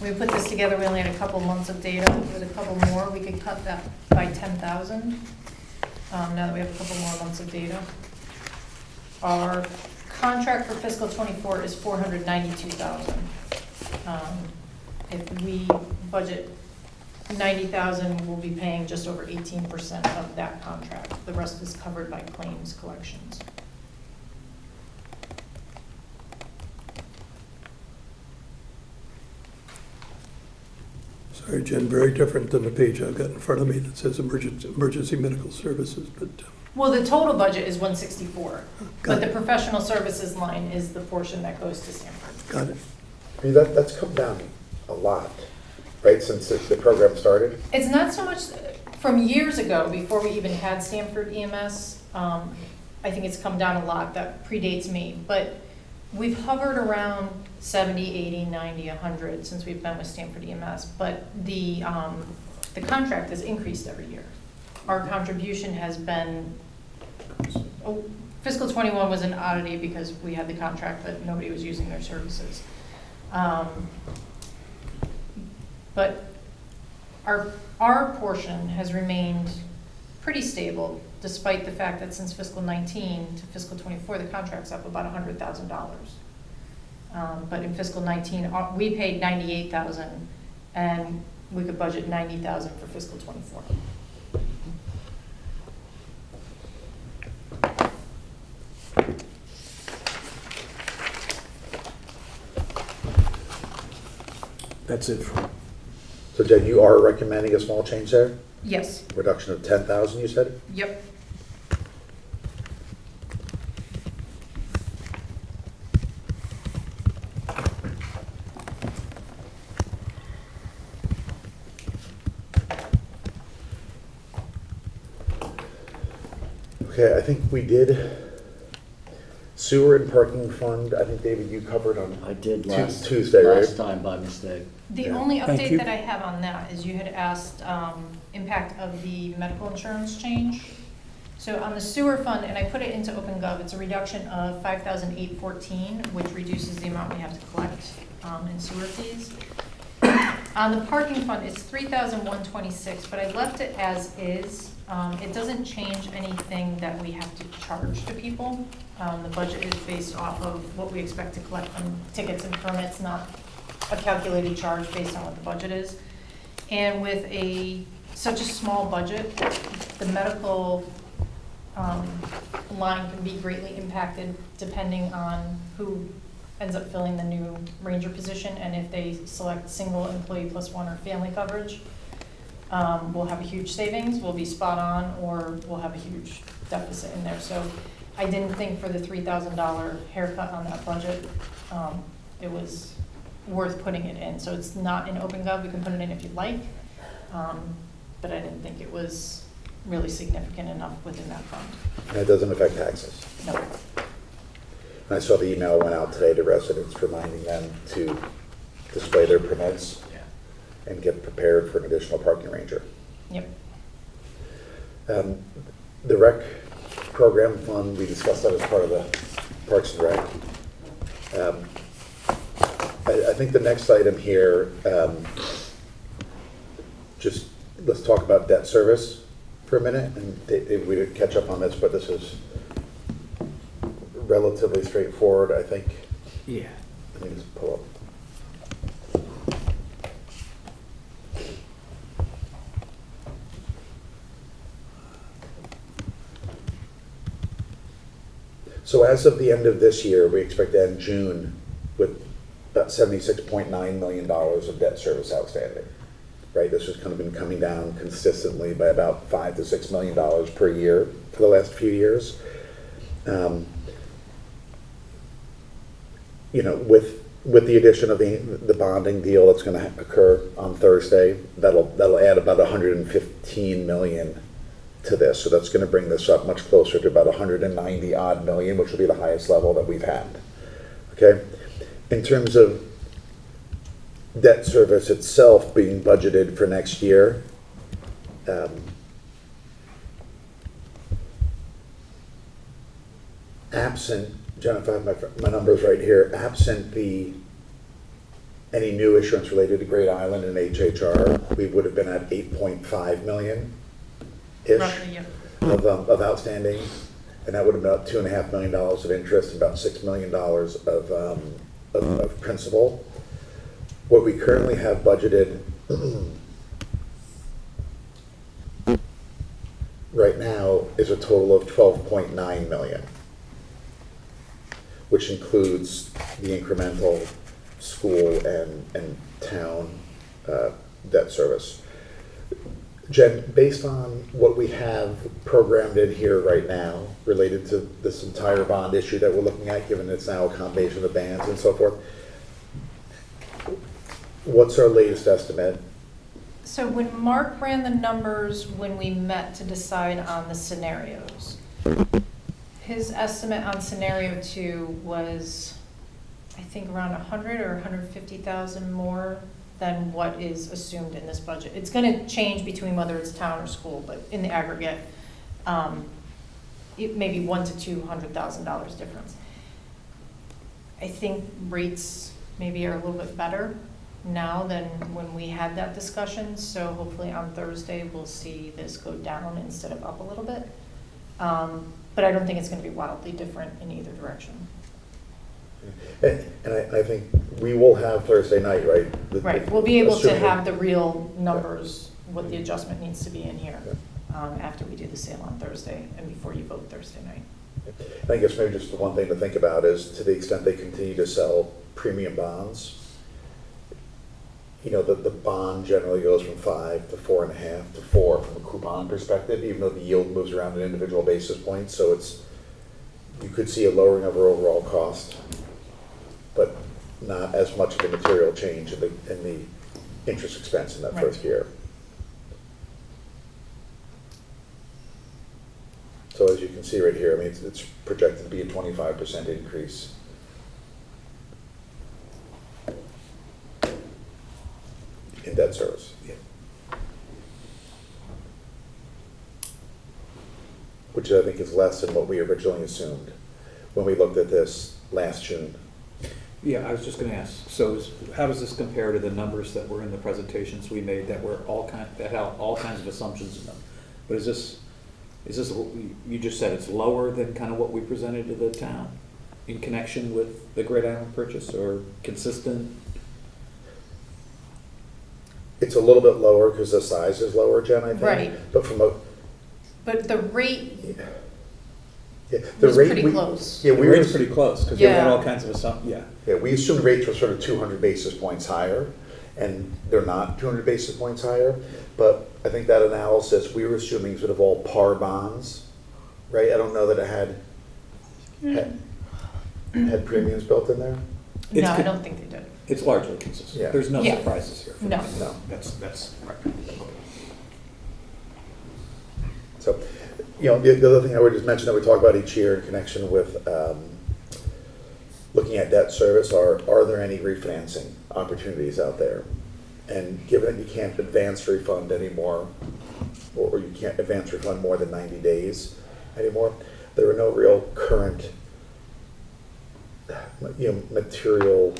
We put this together, we only had a couple months of data. With a couple more, we could cut that by 10,000. Now that we have a couple more months of data. Our contract for fiscal '24 is 492,000. If we budget 90,000, we'll be paying just over 18% of that contract. The rest is covered by claims collections. Sorry, Jen, very different than the page I've got in front of me that says emergency medical services, but. Well, the total budget is 164, but the it. professional services line is the portion that goes to Stanford. Got it. I mean, that's come down a lot, right, since the program started? It's not so much from years ago, before we even had Stanford EMS. I think it's come down a lot. That predates me, but we've hovered around 70, 80, 90, 100 since we've been with Stanford EMS, but the contract has increased every year. Our contribution has been, fiscal '21 was an oddity because we had the contract, but nobody was using their services. But our portion has remained pretty stable, despite the fact that since fiscal '19 to fiscal '24, the contract's up about $100,000. But in fiscal '19, we paid $98,000, and we could budget $90,000 for fiscal '24. That's it. So Jen, you are recommending a small change there? Yes. Reduction of 10,000, you said? Yep. Okay, I think we did sewer and parking fund. I think, David, you covered on I did Tuesday, right? last time by mistake. The Yeah. only Thank update you. that I have on that is you had asked impact of the medical insurance change. So on the sewer fund, and I put it into OpenGov, it's a reduction of 5,814, which reduces the amount we have to collect in sewer fees. On the parking fund, it's 3,126, but I left it as is. It doesn't change anything that we have to charge to people. The budget is based off of what we expect to collect from tickets and permits, not a calculated charge based on what the budget is. And with such a small budget, the medical line can be greatly impacted depending on who ends up filling the new ranger position, and if they select single employee plus one or family coverage, we'll have a huge savings, we'll be spot on, or we'll have a huge deficit in there. So I didn't think for the $3,000 haircut on that budget, it was worth putting it in. So it's not in OpenGov, we can put it in if you'd like, but I didn't think it was really significant enough within that fund. And it doesn't affect taxes. No. I saw the email went out today to residents reminding them to display their permits and get prepared for an additional parking ranger. Yep. The rec program fund, we discussed that as part of the Parks and Rec. I think the next item here, just let's talk about debt service for a minute, and we didn't catch up on this, but this is relatively straightforward, I think. Yeah. Let me just pull up. So as of the end of this year, we expect to end June with about $76.9 million of debt service outstanding. Right, this has kind of been coming down consistently by about $5 to $6 million per year for the last few years. You know, with the addition of the bonding deal that's going to occur on Thursday, that'll add about 115 million to this. So that's going to bring this up much closer to about 190 odd million, which will be the highest level that we've had. Okay, in terms of debt service itself being budgeted for next year, absent, Jennifer, I have my numbers right here, absent any new issuance related to Great Island and HHR, we would have been at 8.5 million-ish Roughly, yeah. of outstanding, and that would have been about $2.5 million of interest, and about $6 million of principal. What we currently have budgeted right now is a total of 12.9 million, which includes the incremental school and town debt service. Jen, based on what we have programmed in here right now related to this entire bond issue that we're looking at, given it's now a combination of bands and so forth, what's our latest estimate? So when Mark ran the numbers when we met to decide on the scenarios, his estimate on scenario 2 was, I think, around 100 or 150,000 more than what is assumed in this budget. It's going to change between whether it's town or school, but in the aggregate, it may be $100,000 to $200,000 difference. I think rates maybe are a little bit better now than when we had that discussion, so hopefully on Thursday we'll see this go down instead of up a little bit. But I don't think it's going to be wildly different in either direction. And I think we will have Thursday night, right? Right, we'll be able to assuming- have the real numbers, what the adjustment needs to be in here, after we do the sale on Thursday and before you vote Thursday night. I guess maybe just the one thing to think about is, to the extent they continue to sell premium bonds, you know, the bond generally goes from 5 to 4.5 to 4 from a coupon perspective, even though the yield moves around an individual basis points. So you could see a lowering of our overall cost, but not as much of a material change in the interest expense in that Right. first year. So as you can see right here, I mean, it's projected to be a 25% increase. In debt service. which I think is less than what we originally assumed when we looked at this last June. Yeah, I was just gonna ask, so how does this compare to the numbers that were in the presentations we made that were that had all kinds of assumptions in them? But is this, you just said it's lower than kind of what we presented to the town in connection with the Great Island purchase, or consistent? It's a little bit lower because the size is lower, Jen, I think. Right. But from a, But the rate yeah, the was rate pretty we- close. Yeah, The we were, rate's pretty close, because we had Yeah. all kinds of assumptions, yeah. yeah, we assumed rates were sort of 200 basis points higher, and they're not 200 basis points higher. But I think that analysis, we were assuming sort of all par bonds, right? I don't know that it had premiums built in there. It's No, I con- don't think they did. It's largely consistent. Yeah. There's no Yeah. surprises here. No. No. That's right. So, the other thing I would just mention that we talk about each year in connection with looking at debt service are there any refinancing opportunities out there? And given that you can't advance refund anymore, or you can't advance refund more than 90 days anymore, there are no real current material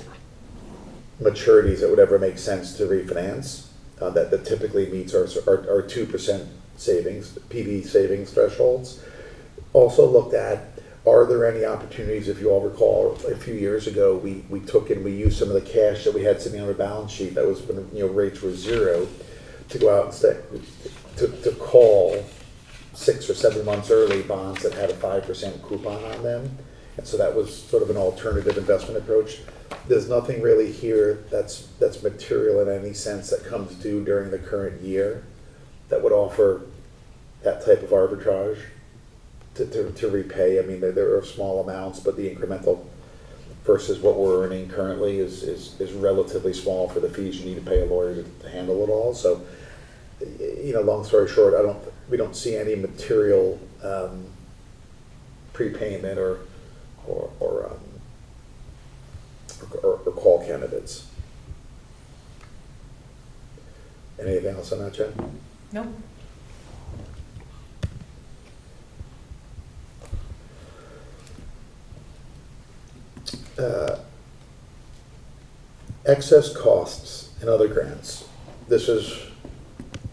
maturities that would ever make sense to refinance that typically meets our 2% savings, PV savings thresholds. Also looked at, are there any opportunities, if you all recall, a few years ago, we took and we used some of the cash that we had sitting on our balance sheet that was when rates were zero to go out and to call 6 or 7 months early bonds that had a 5% coupon on them. And so that was sort of an alternative investment approach. There's nothing really here that's material in any sense that comes due during the current year that would offer that type of arbitrage to repay. I mean, there are small amounts, but the incremental versus what we're earning currently is relatively small for the fees you need to pay a lawyer to handle it all. So, long story short, we don't see any material prepayment or call candidates. Anything else on that, Jen? Nope. Excess costs and other grants. This is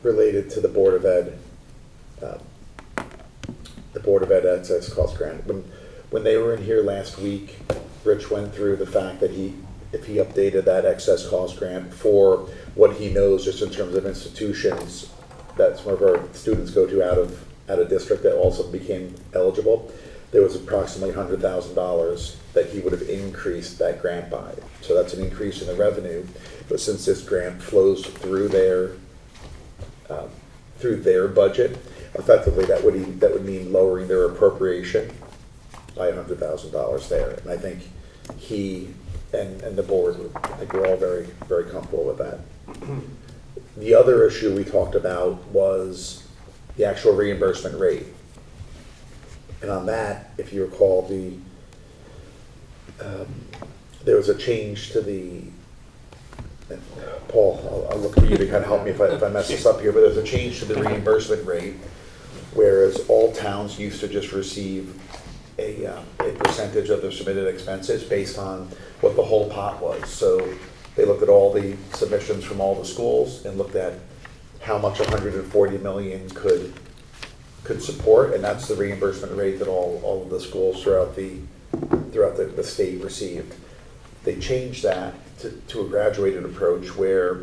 related to the Board of Ed, excess cost grant. When they were in here last week, Rich went through the fact that if he updated that excess cost grant for what he knows just in terms of institutions that some of our students go to out of district that also became eligible, there was approximately $100,000 that he would have increased that grant by. So that's an increase in the revenue, but since this grant flows through their budget, effectively that would mean lowering their appropriation by $100,000 there. And I think he and the board, I think we're all very, very comfortable with that. The other issue we talked about was the actual reimbursement rate. And on that, if you recall, there was a change to the, Paul, I'll look for you to kind of help me if I mess this up here, but there's a change to the reimbursement rate, whereas all towns used to just receive a percentage of their submitted expenses based on what the whole pot was. So they looked at all the submissions from all the schools and looked at how much 140 million could support, and that's the reimbursement rate that all of the schools throughout the state received. They changed that to a graduated approach where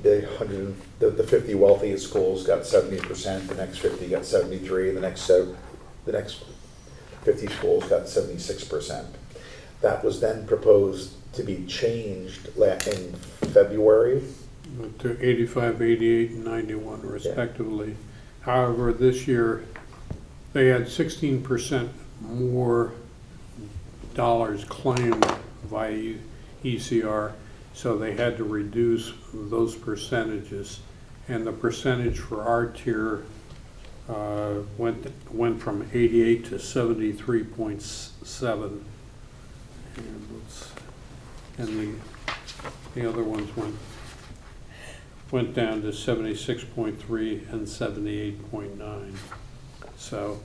the 50 wealthiest schools got 70%, the next 50 got 73%, and the next 50 schools got 76%. That was then proposed to be changed in February. To 85, 88, and 91 respectively. However, this year, they had 16% more dollars claimed via ECR, so they had to reduce those percentages. And the percentage for our tier went from 88 to 73.7. And the other ones went down to 76.3 and 78.9. So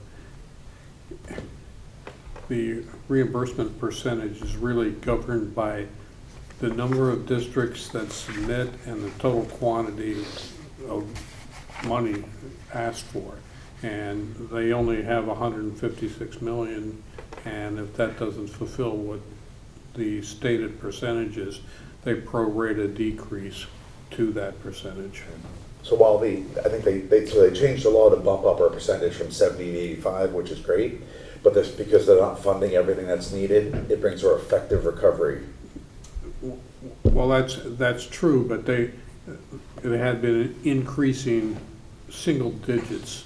the reimbursement percentage is really governed by the number of districts that submit and the total quantity of money asked for. And they only have 156 million, and if that doesn't fulfill what the stated percentage is, they prorate a decrease to that percentage. So while I think they changed the law to bump up our percentage from 70 to 85, which is great, but this, because they're not funding everything that's needed, it brings our effective recovery. Well, that's true, but they had been increasing single digits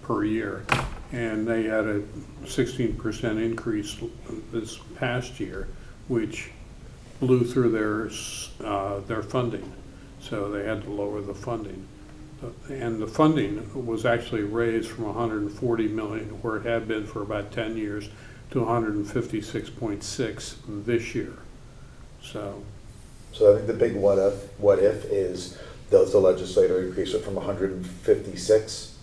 per year, and they had a 16% increase this past year, which blew through their funding. So they had to lower the funding. And the funding was actually raised from 140 million, where it had been for about 10 years, to 156.6 this year. So I think the big what if is, does the legislator increase it from 156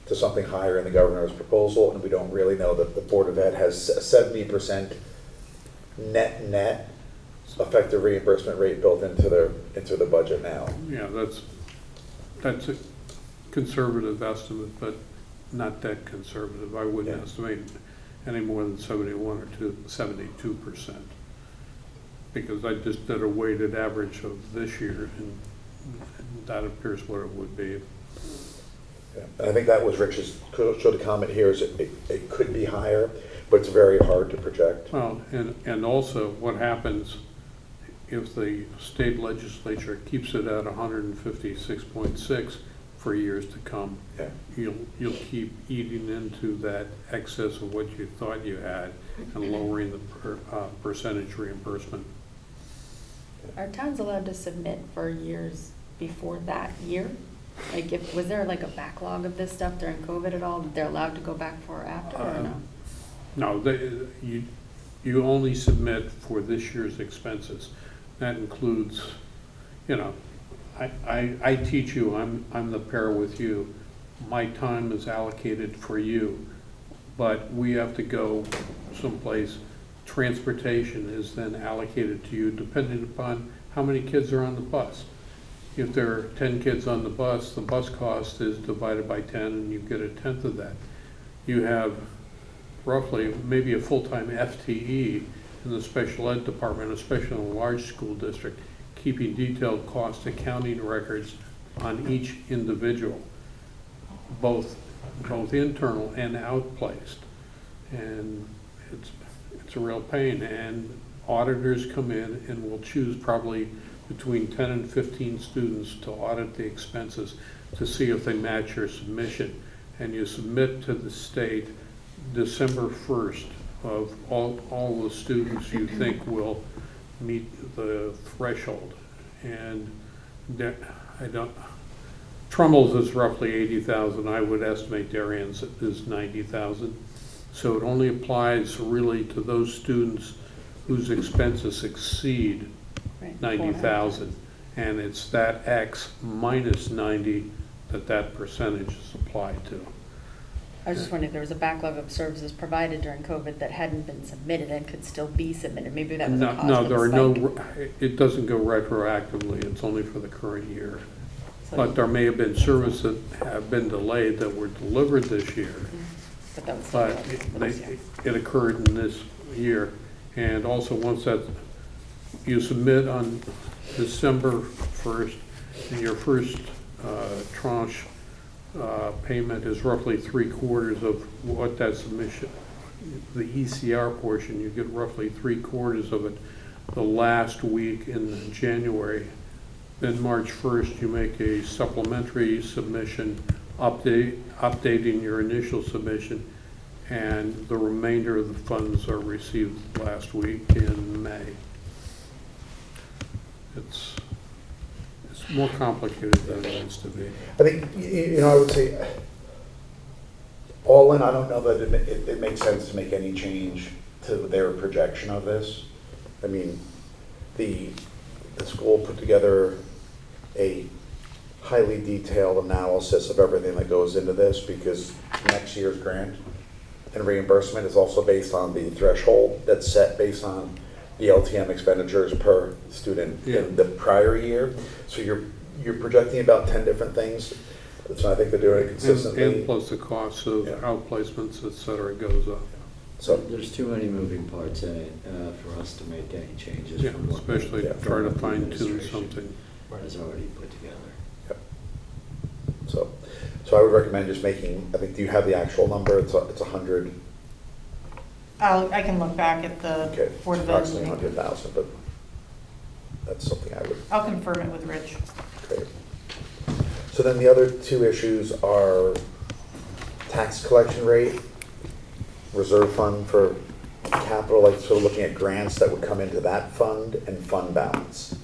to something higher in the governor's proposal? And we don't really know that the Board of Ed has a 70% net effective reimbursement rate built into the budget now. yeah, that's a conservative estimate, but not that conservative. I wouldn't estimate any more than 71 or 72%, because I just did a weighted average of this year, and that appears what it would be. Yeah. And I think that was Rich's sort of comment here, is it could be higher, but it's very hard to project. Well, and also what happens if the state legislature keeps it at 156.6 for years to come? Yeah. You'll keep eating into that excess of what you thought you had and lowering the percentage reimbursement. Are towns allowed to submit for years before that year? Like, was there like a backlog of this stuff during COVID at all that they're allowed to go back for after, or no? No, you only submit for this year's expenses. That includes, I teach you, I'm the pair with you. My time is allocated for you, but we have to go someplace. Transportation is then allocated to you depending upon how many kids are on the bus. If there are 10 kids on the bus cost is divided by 10 and you get a tenth of that. You have roughly maybe a full-time FTE in the special ed department, especially in a large school district, keeping detailed cost accounting records on each individual, both internal and outplaced. And it's a real pain, and auditors come in and will choose probably between 10 and 15 students to audit the expenses to see if they match your submission. And you submit to the state December 1st of all the students you think will meet the threshold. And Trumbull's is roughly 80,000. I would estimate Darien's is 90,000. So it only applies really to those students whose expenses exceed 90,000. And it's that X minus 90 that percentage is applied to. I was just wondering if there was a backlog of services provided during COVID that hadn't been submitted and could still be submitted. Maybe that was a cause No, for there are the spike. it doesn't go retroactively. It's only for the current year. So- But there may have been services that have been delayed that were delivered this year. But that was still But for this year. it occurred in this year. And also, once that you submit on December 1st, and your first tranche payment is roughly 3/4 of what that submission, the ECR portion, you get roughly 3/4 of it the last week in January. Then March 1st, you make a supplementary submission, updating your initial submission, and the remainder of the funds are received last week in May. It's more complicated than it needs to be. I think, I would say, all in, I don't know that it makes sense to make any change to their projection of this. I mean, the school put together a highly detailed analysis of everything that goes into this, because next year's grant and reimbursement is also based on the threshold that's set based on the LTM expenditures per student in the prior year. So you're projecting about 10 different things. So I think they're doing it consistently. And plus the cost of outplacements, et cetera, goes up. So there's too many moving parts in it for us to make any changes. Yeah, from what especially the- try to from what the fine tune administration something. Has already put together. Yep. So I would recommend just making, I think, do you have the actual number? It's 100, I can look back at okay, the it's Board of Ed approximately meeting. 100,000, but that's something I would, I'll confirm it with Rich. okay. So then the other two issues are tax collection rate, reserve fund for capital, like sort of looking at grants that would come into that fund, and fund balance.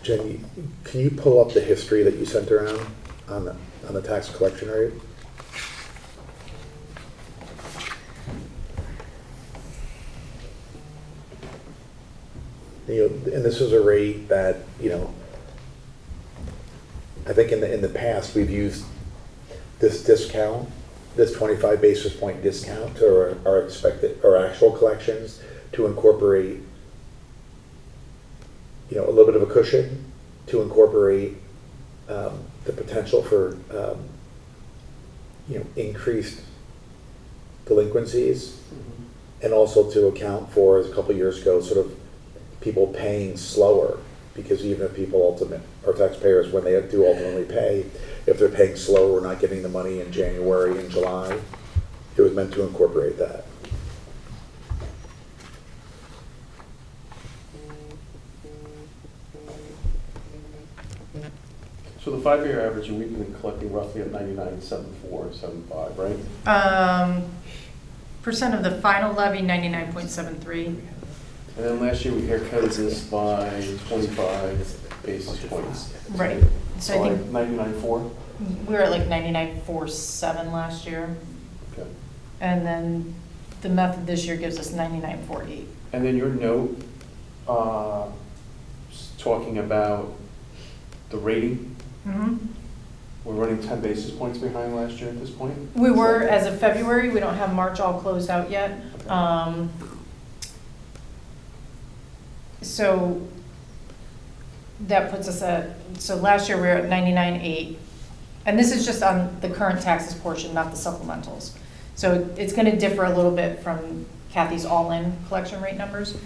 Jenny, can you pull up the history that you sent around on the tax collection rate? And this is a rate that, I think in the past, we've used this discount, this 25 basis point discount to our expected, our actual collections, to incorporate, a little bit of a cushion, to incorporate the potential for, increased delinquencies, and also to account for, as a couple years ago, sort of people paying slower, because even if people our taxpayers, when they do ultimately pay, if they're paying slower, we're not getting the money in January and July. It was meant to incorporate that. So the 5-year average, and we've been collecting roughly at 99.74, 75, right? Percent of the final levy, 99.73. And then last year we haircutted this by 25 basis points. Right. So I So like think 99.4? we were at like 99.47 last year. Okay. And then the method this year gives us 99.48. And then your note, talking about the rating, we're running 10 basis points behind last year at this point? We were, as of February, we don't have March all closed out yet. So that puts us at, so last year we were at 99.8. And this is just on the current taxes portion, not the supplementals. So it's gonna differ a little bit from Kathy's all-in collection rate numbers.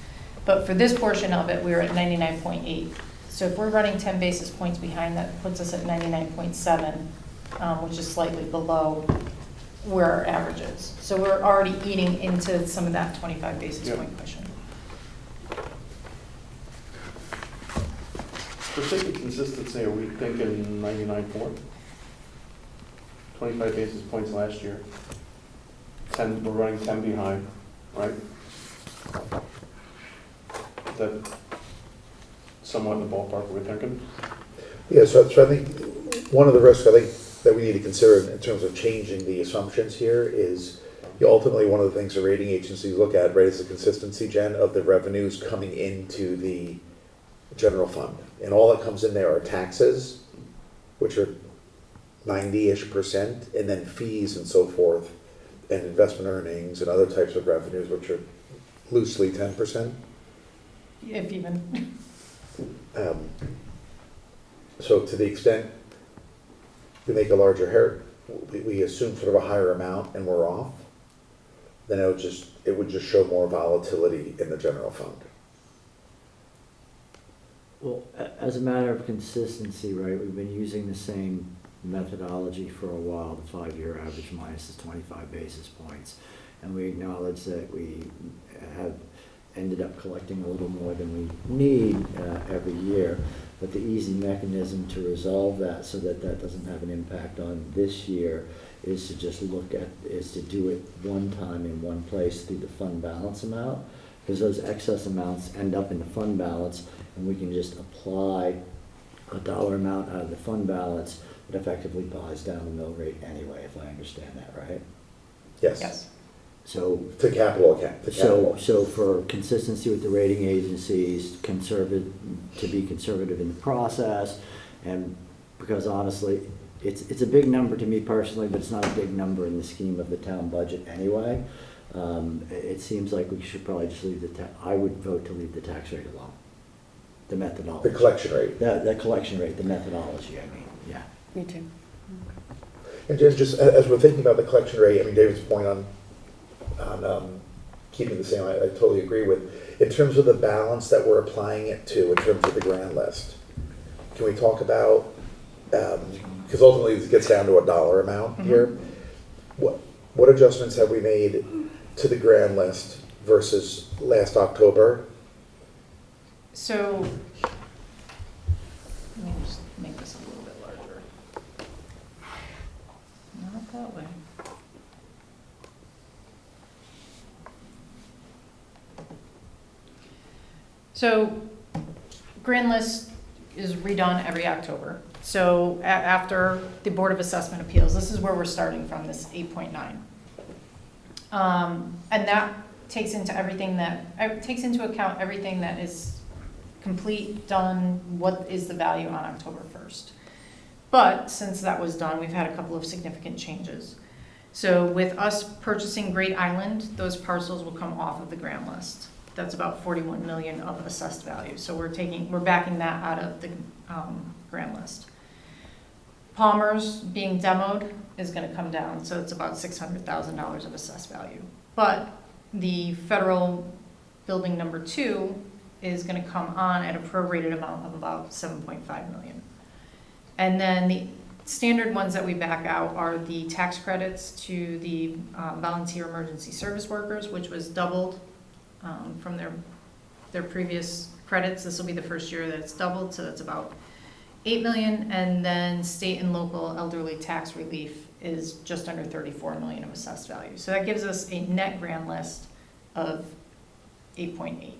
But for this portion of it, we were at 99.8. So if we're running 10 basis points behind, that puts us at 99.7, which is slightly below where our average is. So we're already eating into some of that 25 basis point cushion. For sake of consistency, are we thinking 99.4? 25 basis points last year. 10, we're running 10 behind, right? Is that somewhat in the ballpark we're thinking? Yeah, so I think one of the risks I think that we need to consider in terms of changing the assumptions here is ultimately one of the things the rating agencies look at, right, is the consistency, Jen, of the revenues coming into the general fund. And all that comes in there are taxes, which are 90-ish%, and then fees and so forth, and investment earnings and other types of revenues, which are loosely 10%. If even. So to the extent we make a larger hair, we assume sort of a higher amount and we're off, then it would just show more volatility in the general fund. Well, as a matter of consistency, right, we've been using the same methodology for a while, the 5-year average minus the 25 basis points. And we acknowledge that we have ended up collecting a little more than we need every year. But the easy mechanism to resolve that so that that doesn't have an impact on this year is to just to do it one time in one place through the fund balance amount. Because those excess amounts end up in the fund balance, and we can just apply a dollar amount out of the fund balance that effectively buys down the mill rate anyway, if I understand that right. Yes. Yes. So, To capital account, to capital. so for consistency with the rating agencies, to be conservative in the process, and because honestly, it's a big number to me personally, but it's not a big number in the scheme of the town budget anyway. It seems like we should probably just leave I would vote to leave the tax rate alone. The methodology. The collection rate. The collection rate, the methodology, I mean, yeah. Me too. And just as we're thinking about the collection rate, I mean, David's point on keeping the same, I totally agree with. In terms of the balance that we're applying it to, in terms of the grand list, can we talk about, because ultimately this gets down to a dollar amount here. What adjustments have we made to the grand list versus last October? So, let me just make this a little bit larger. Not that way. So, grand list is redone every October. So after the Board of Assessment Appeals, this is where we're starting from, this 8.9. And that takes into account everything that is complete, done, what is the value on October 1st. But since that was done, we've had a couple of significant changes. So with us purchasing Great Island, those parcels will come off of the grand list. That's about 41 million of assessed value. So we're backing that out of the grand list. Palmer's being demoed is going to come down, so it's about $600,000 of assessed value. But the federal building number 2 is going to come on at a prorated amount of about 7.5 million. And then the standard ones that we back out are the tax credits to the volunteer emergency service workers, which was doubled from their previous credits. This will be the first year that it's doubled, so that's about 8 million, and then state and local elderly tax relief is just under 34 million of assessed value. So that gives us a net grand list of 8.8.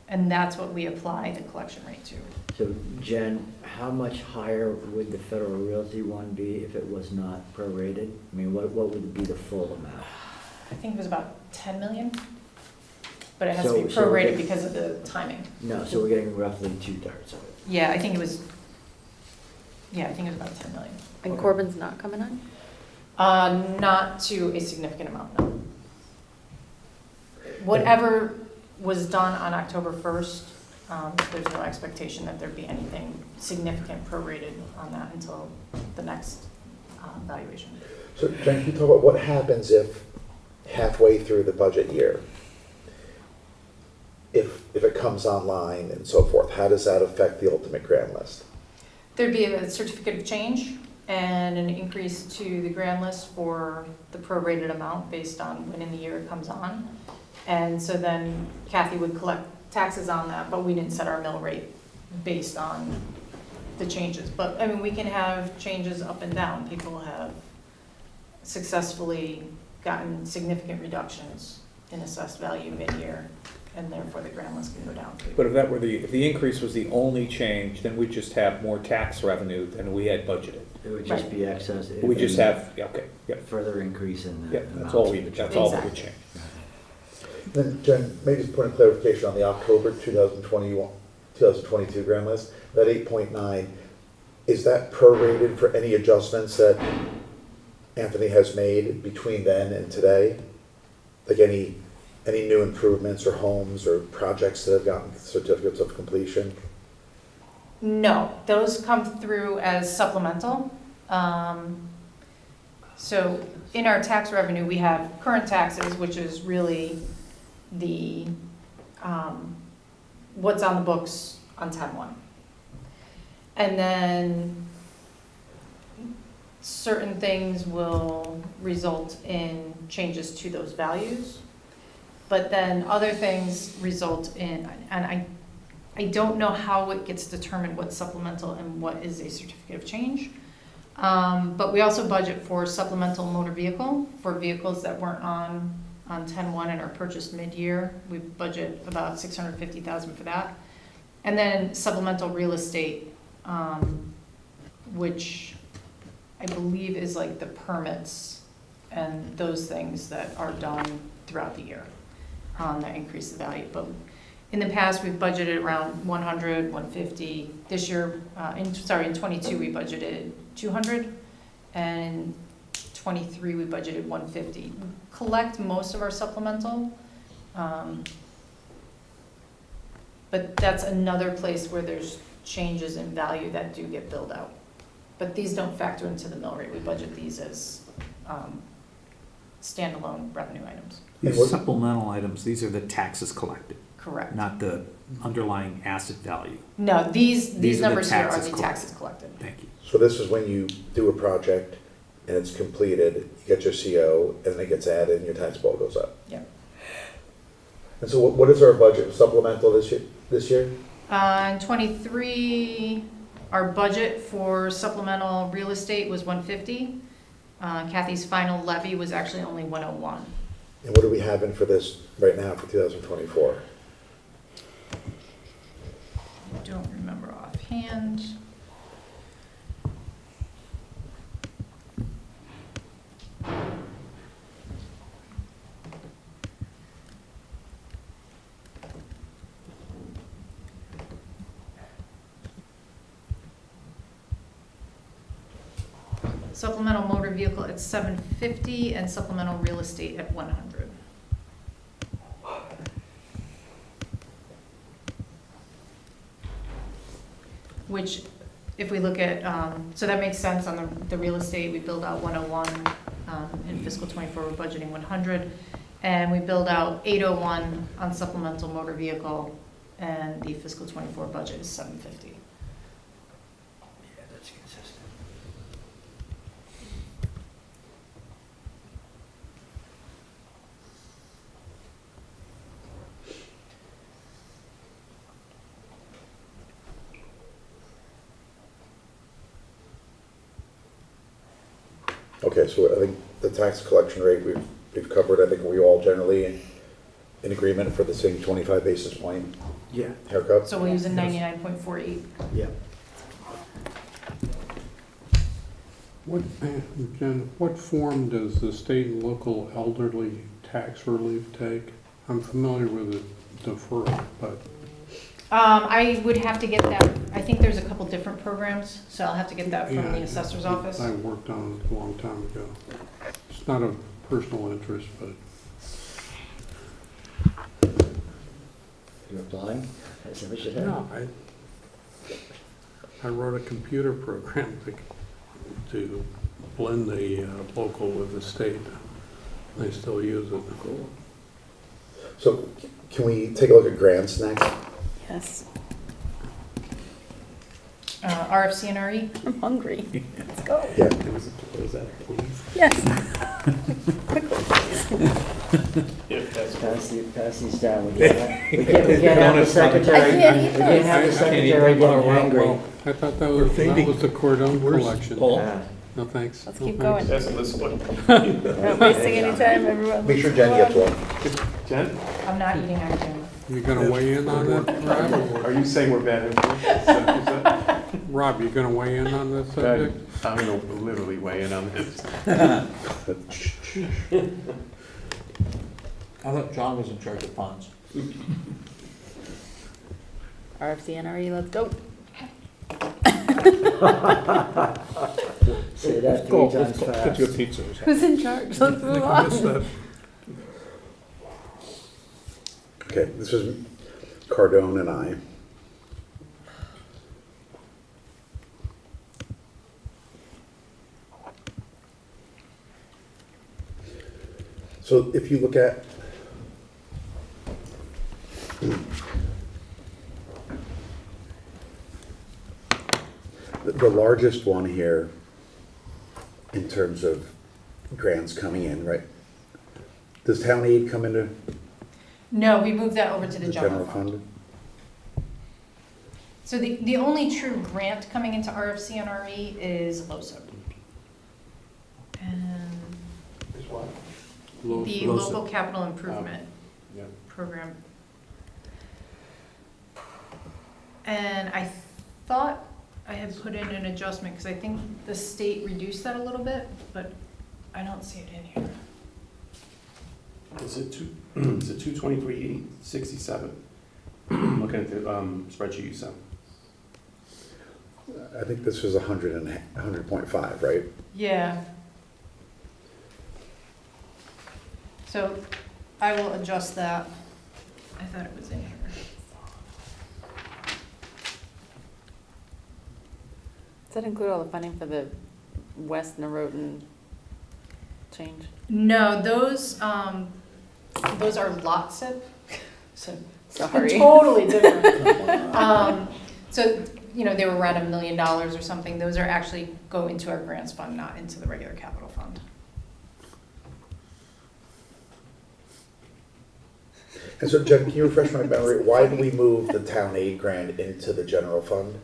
And that's what we apply the collection rate to. So Jen, how much higher would the federal realty one be if it was not prorated? I mean, what would be the full amount? I think it was about 10 million, but it has to be So prorated because of the timing. No, so we're getting roughly 2/3 of it. Yeah, I think it was about 10 million. And Corbin's not coming on? Not to a significant amount, no. Whatever was done on October 1st, there's no expectation that there'd be anything significant prorated on that until the next valuation. So Jen, can you talk about what happens if halfway through the budget year, if it comes online and so forth, how does that affect the ultimate grand list? There'd be a certificate of change and an increase to the grand list for the prorated amount based on when in the year it comes on. And so then Kathy would collect taxes on that, but we didn't set our mill rate based on the changes. But I mean, we can have changes up and down. People have successfully gotten significant reductions in assessed value mid-year, and therefore the grand list can go down too. But if the increase was the only change, then we just have more tax revenue than we had budgeted. It would just be excess. We just have, yeah, okay, yeah, Further increase in the. yeah, that's all that would change. Then Jen, maybe just a point of clarification on the October 2022 grand list, that 8.9, is that prorated for any adjustments that Anthony has made between then and today? Like any new improvements or homes or projects that have gotten certificates of completion? No, those come through as supplemental. So in our tax revenue, we have current taxes, which is really the what's on the books on 10/1. And then certain things will result in changes to those values. But then other things result in, and I don't know how it gets determined what's supplemental and what is a certificate of change. But we also budget for supplemental motor vehicle for vehicles that weren't on 10/1 and are purchased mid-year. We budget about $650,000 for that. And then supplemental real estate, which I believe is like the permits and those things that are done throughout the year. That increased the value, but in the past, we've budgeted around 100, 150. This year, in 22, we budgeted 200, and 23, we budgeted 150. We collect most of our supplemental, but that's another place where there's changes in value that do get billed out. But these don't factor into the mill rate. We budget these as standalone revenue items. These supplemental items, these are the taxes collected, Correct. not the underlying asset value. No, these These are the numbers here are taxes the collected. taxes collected. Thank you. So this is when you do a project and it's completed, you get your CO, and then it gets added and your tax bill goes up. Yep. And so what is our budget supplemental this year? In 23, our budget for supplemental real estate was 150. Kathy's final levy was actually only 101. And what do we have in for this right now for 2024? I don't remember offhand. Supplemental motor vehicle at 750 and supplemental real estate at 100. Which, if we look at, so that makes sense on the real estate, we build out 101, in fiscal '24, we're budgeting 100, and we build out 801 on supplemental motor vehicle, and the fiscal '24 budget is 750. Yeah, that's consistent. Okay, so I think the tax collection rate we've covered. I think we all generally in agreement for the same 25 basis point Yeah. haircut. So we're using 99.48. Yeah. What, Jen, what form does the state and local elderly tax relief take? I'm familiar with the deferral, but I would have to get that, I think there's a couple different programs, so I'll have to get that from the assessor's office. I worked on it a long time ago. It's not of personal interest, but You're applying? Is that what you said? no, I wrote a computer program to blend the local with the state. They still use it. Cool. So can we take a look at grants next? Yes, RFCNRE, I'm hungry. Let's go. Yeah. Was that a please? Yes. Quickly, please. Pass these down. We can't have the secretary, I can't eat we can't have the those. secretary getting angry. I thought that We're was fading. the cordon Where's collection. Paul? Yeah. No, thanks. Let's No, keep thanks. going. Not wasting any time, everyone. Make sure Jen gets one. Jen, I'm not eating iTunes. You gonna weigh in on that, Rob? are you saying we're bad influence? Is that- Rob, you gonna weigh in on this subject? I'm gonna literally weigh in on this. I thought John was in charge of funds. RFCNRE, let's go. Say that 3 times Get you a fast. pizza. Who's in charge? Let's I move think I missed on. that. Okay, this is Cardone and I. So if you look at the largest one here in terms of grants coming in, right? Does town aid come into No, we moved that over to the the general fund. So the only true grant coming into RFCNRE is LoSiP. And Is what? the LoSiP. local capital improvement Yeah. program. And I thought I had put in an adjustment, because I think the state reduced that a little bit, but I don't see it in here. Is it 223,867? Looking at the spreadsheet you sent. I think this was 100.5, right? Yeah. So I will adjust that. I thought it was in here. Does that include all the funding for the West Noroton change? No, those are lot SIP. So Sorry. totally different. So, you know, they were around $1 million or something. Those are actually go into our grants fund, not into the regular capital fund. And so Jen, can you refresh my memory? Why did we move the town aid grant into the general fund?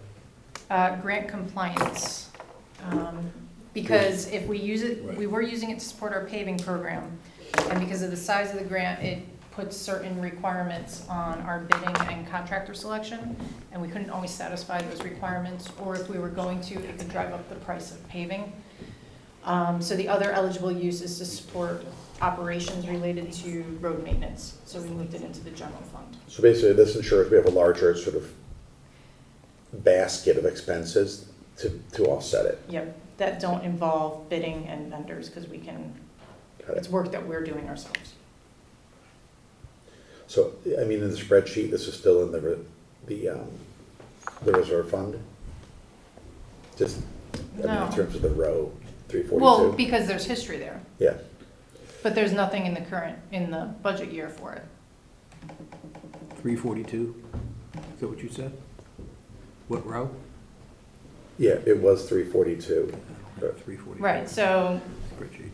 Grant compliance. Because if we use it, we were using it to support our paving program. And because of the size of the grant, it puts certain requirements on our bidding and contractor selection. And we couldn't always satisfy those requirements, or if we were going to, it could drive up the price of paving. So the other eligible use is to support operations related to road maintenance. So we moved it into the general fund. So basically, this ensures we have a larger sort of basket of expenses to offset it. Yep, that don't involve bidding and vendors, because we can, Got it's it. work that we're doing ourselves. So, I mean, in the spreadsheet, this is still in the reserve fund? Just, I mean, No. in terms of the row, 342? Well, because there's history there, Yeah, but there's nothing in the budget year for it. 342? Is that what you said? What row? yeah, it was 342. but- 342. Right, so Spreadsheet.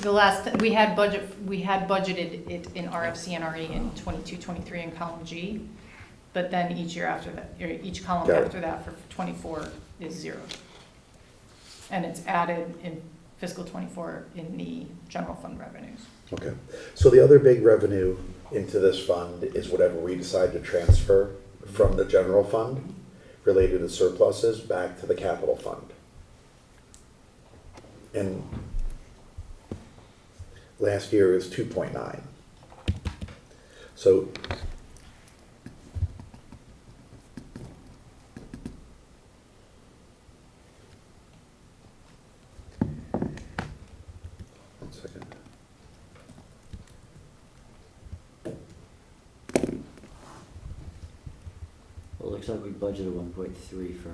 the last, we had budgeted it in RFCNRE in 22-23 in column G, but then each year after that, or each column Got it. after that for 24 is 0. And it's added in fiscal 24 in the general fund revenues. Okay, so the other big revenue into this fund is whatever we decide to transfer from the general fund related to surpluses back to the capital fund. And last year is 2.9. So one second. Well, it looks like we budgeted 1.3 for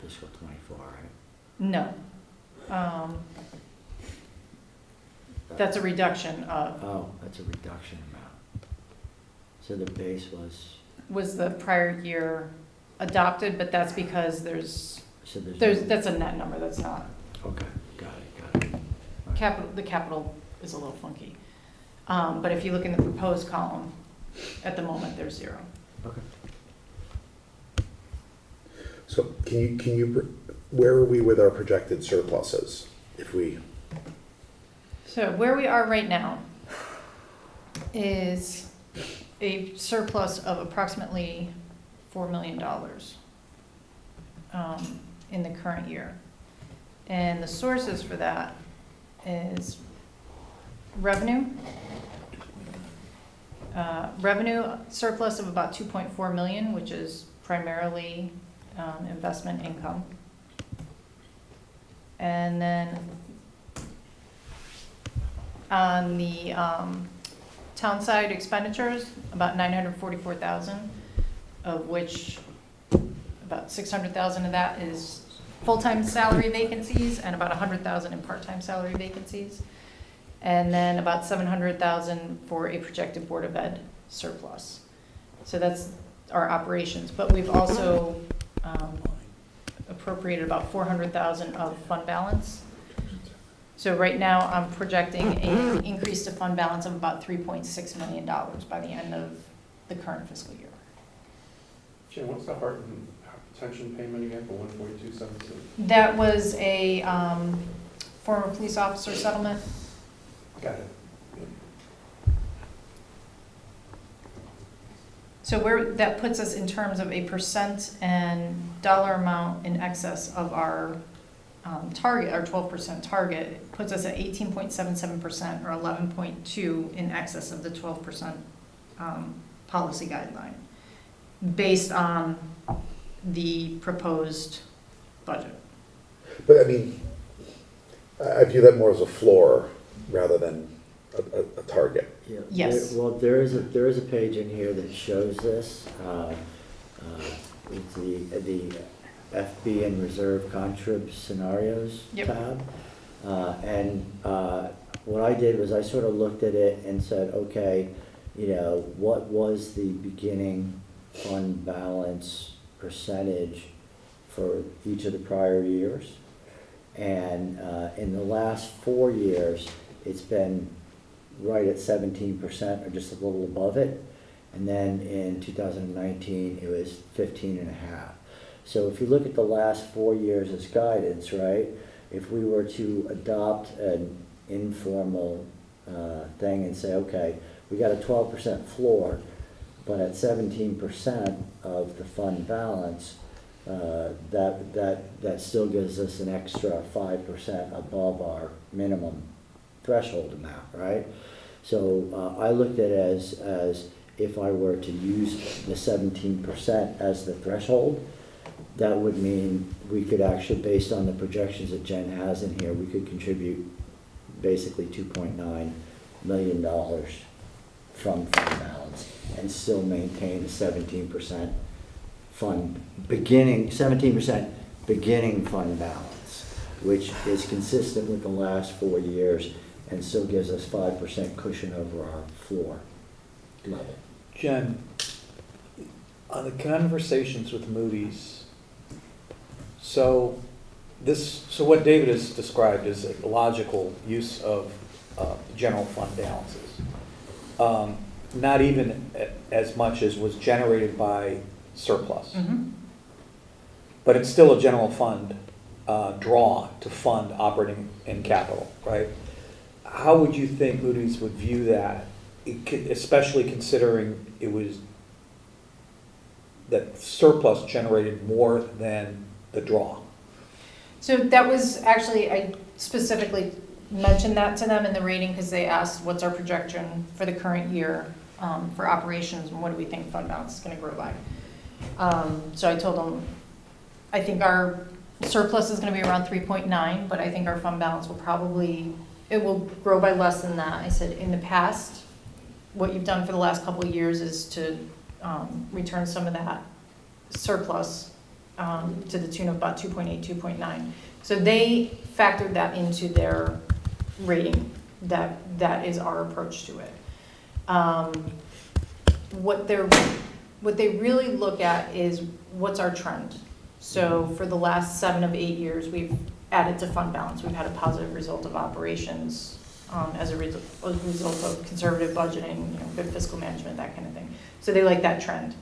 fiscal '24, right? No. That's a reduction of, Oh, that's a reduction amount. So the base was, the prior year adopted, but that's because so that's a net number, that's not, okay, got it. the capital is a little funky. But if you look in the proposed column, at the moment, there's 0. Okay. So can you, where are we with our projected surpluses? If we, So where we are right now is a surplus of approximately $4 million in the current year. And the sources for that is revenue. Revenue surplus of about 2.4 million, which is primarily investment income. And then on the town side expenditures, about 944,000, of which about 600,000 of that is full-time salary vacancies and about 100,000 in part-time salary vacancies. And then about 700,000 for a projected Board of Ed surplus. So that's our operations, but we've also appropriated about 400,000 of fund balance. So right now, I'm projecting an increase to fund balance of about $3.6 million by the end of the current fiscal year. Jen, what's the heart and pension payment again for 142.72? That was a former police officer settlement. Got it. So that puts us in terms of a percent and dollar amount in excess of our target, our 12% target, puts us at 18.77% or 11.2 in excess of the 12% policy guideline, based on the proposed budget. But I mean, I view that more as a floor rather than a target. Yeah, Yes. Well, there is a page in here that shows this. It's the FB and reserve contrib scenarios Yep. tab. And what I did was I sort of looked at it and said, okay, you know, what was the beginning fund balance percentage for each of the prior years? And in the last 4 years, it's been right at 17% or just a little above it. And then in 2019, it was 15.5. So if you look at the last 4 years as guidance, right, if we were to adopt an informal thing and say, okay, we got a 12% floor, but at 17% of the fund balance, that still gives us an extra 5% above our minimum threshold amount, right? So I looked at it as if I were to use the 17% as the threshold, that would mean we could actually, based on the projections that Jen has in here, we could contribute basically $2.9 million from fund balance and still maintain a 17% beginning fund balance, which is consistent with the last 4 years and still gives us 5% cushion over our floor level. Jen, on the conversations with Moody's, so what David has described is a logical use of general fund balances. Not even as much as was generated by surplus. Mm-hmm. But it's still a general fund draw to fund operating and capital, right? How would you think Moody's would view that, especially considering it was that surplus generated more than the draw? So that was actually, I specifically mentioned that to them in the rating because they asked what's our projection for the current year for operations and what do we think fund balance is going to grow by. So I told them, I think our surplus is going to be around 3.9, but I think our fund balance will probably, it will grow by less than that. I said, in the past, what you've done for the last couple of years is to return some of that surplus to the tune of about 2.8, 2.9. So they factored that into their rating. That is our approach to it. What they really look at is what's our trend. So for the last 7 of 8 years, we've added to fund balance. We've had a positive result of operations as a result of conservative budgeting, good fiscal management, that kind of thing. So they like that trend.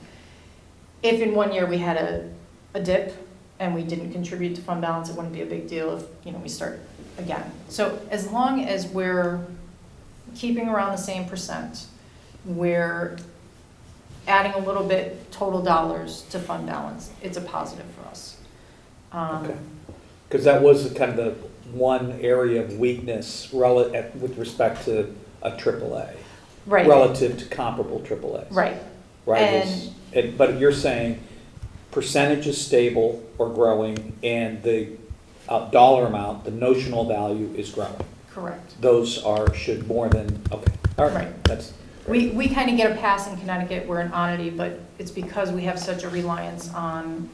If in 1 year we had a dip and we didn't contribute to fund balance, it wouldn't be a big deal if we start again. So as long as we're keeping around the same percent, we're adding a little bit total dollars to fund balance, it's a positive for us. Okay. Because that was kind of the one area of weakness with respect to a AAA. Right. Relative to comparable AAAs. Right. Right. But you're saying percentage is stable or growing and the dollar amount, the notional value is growing. Correct. Those should more than, okay. All right. Right. That's. We kind of get a pass in Connecticut, we're an oddity, but it's because we have such a reliance on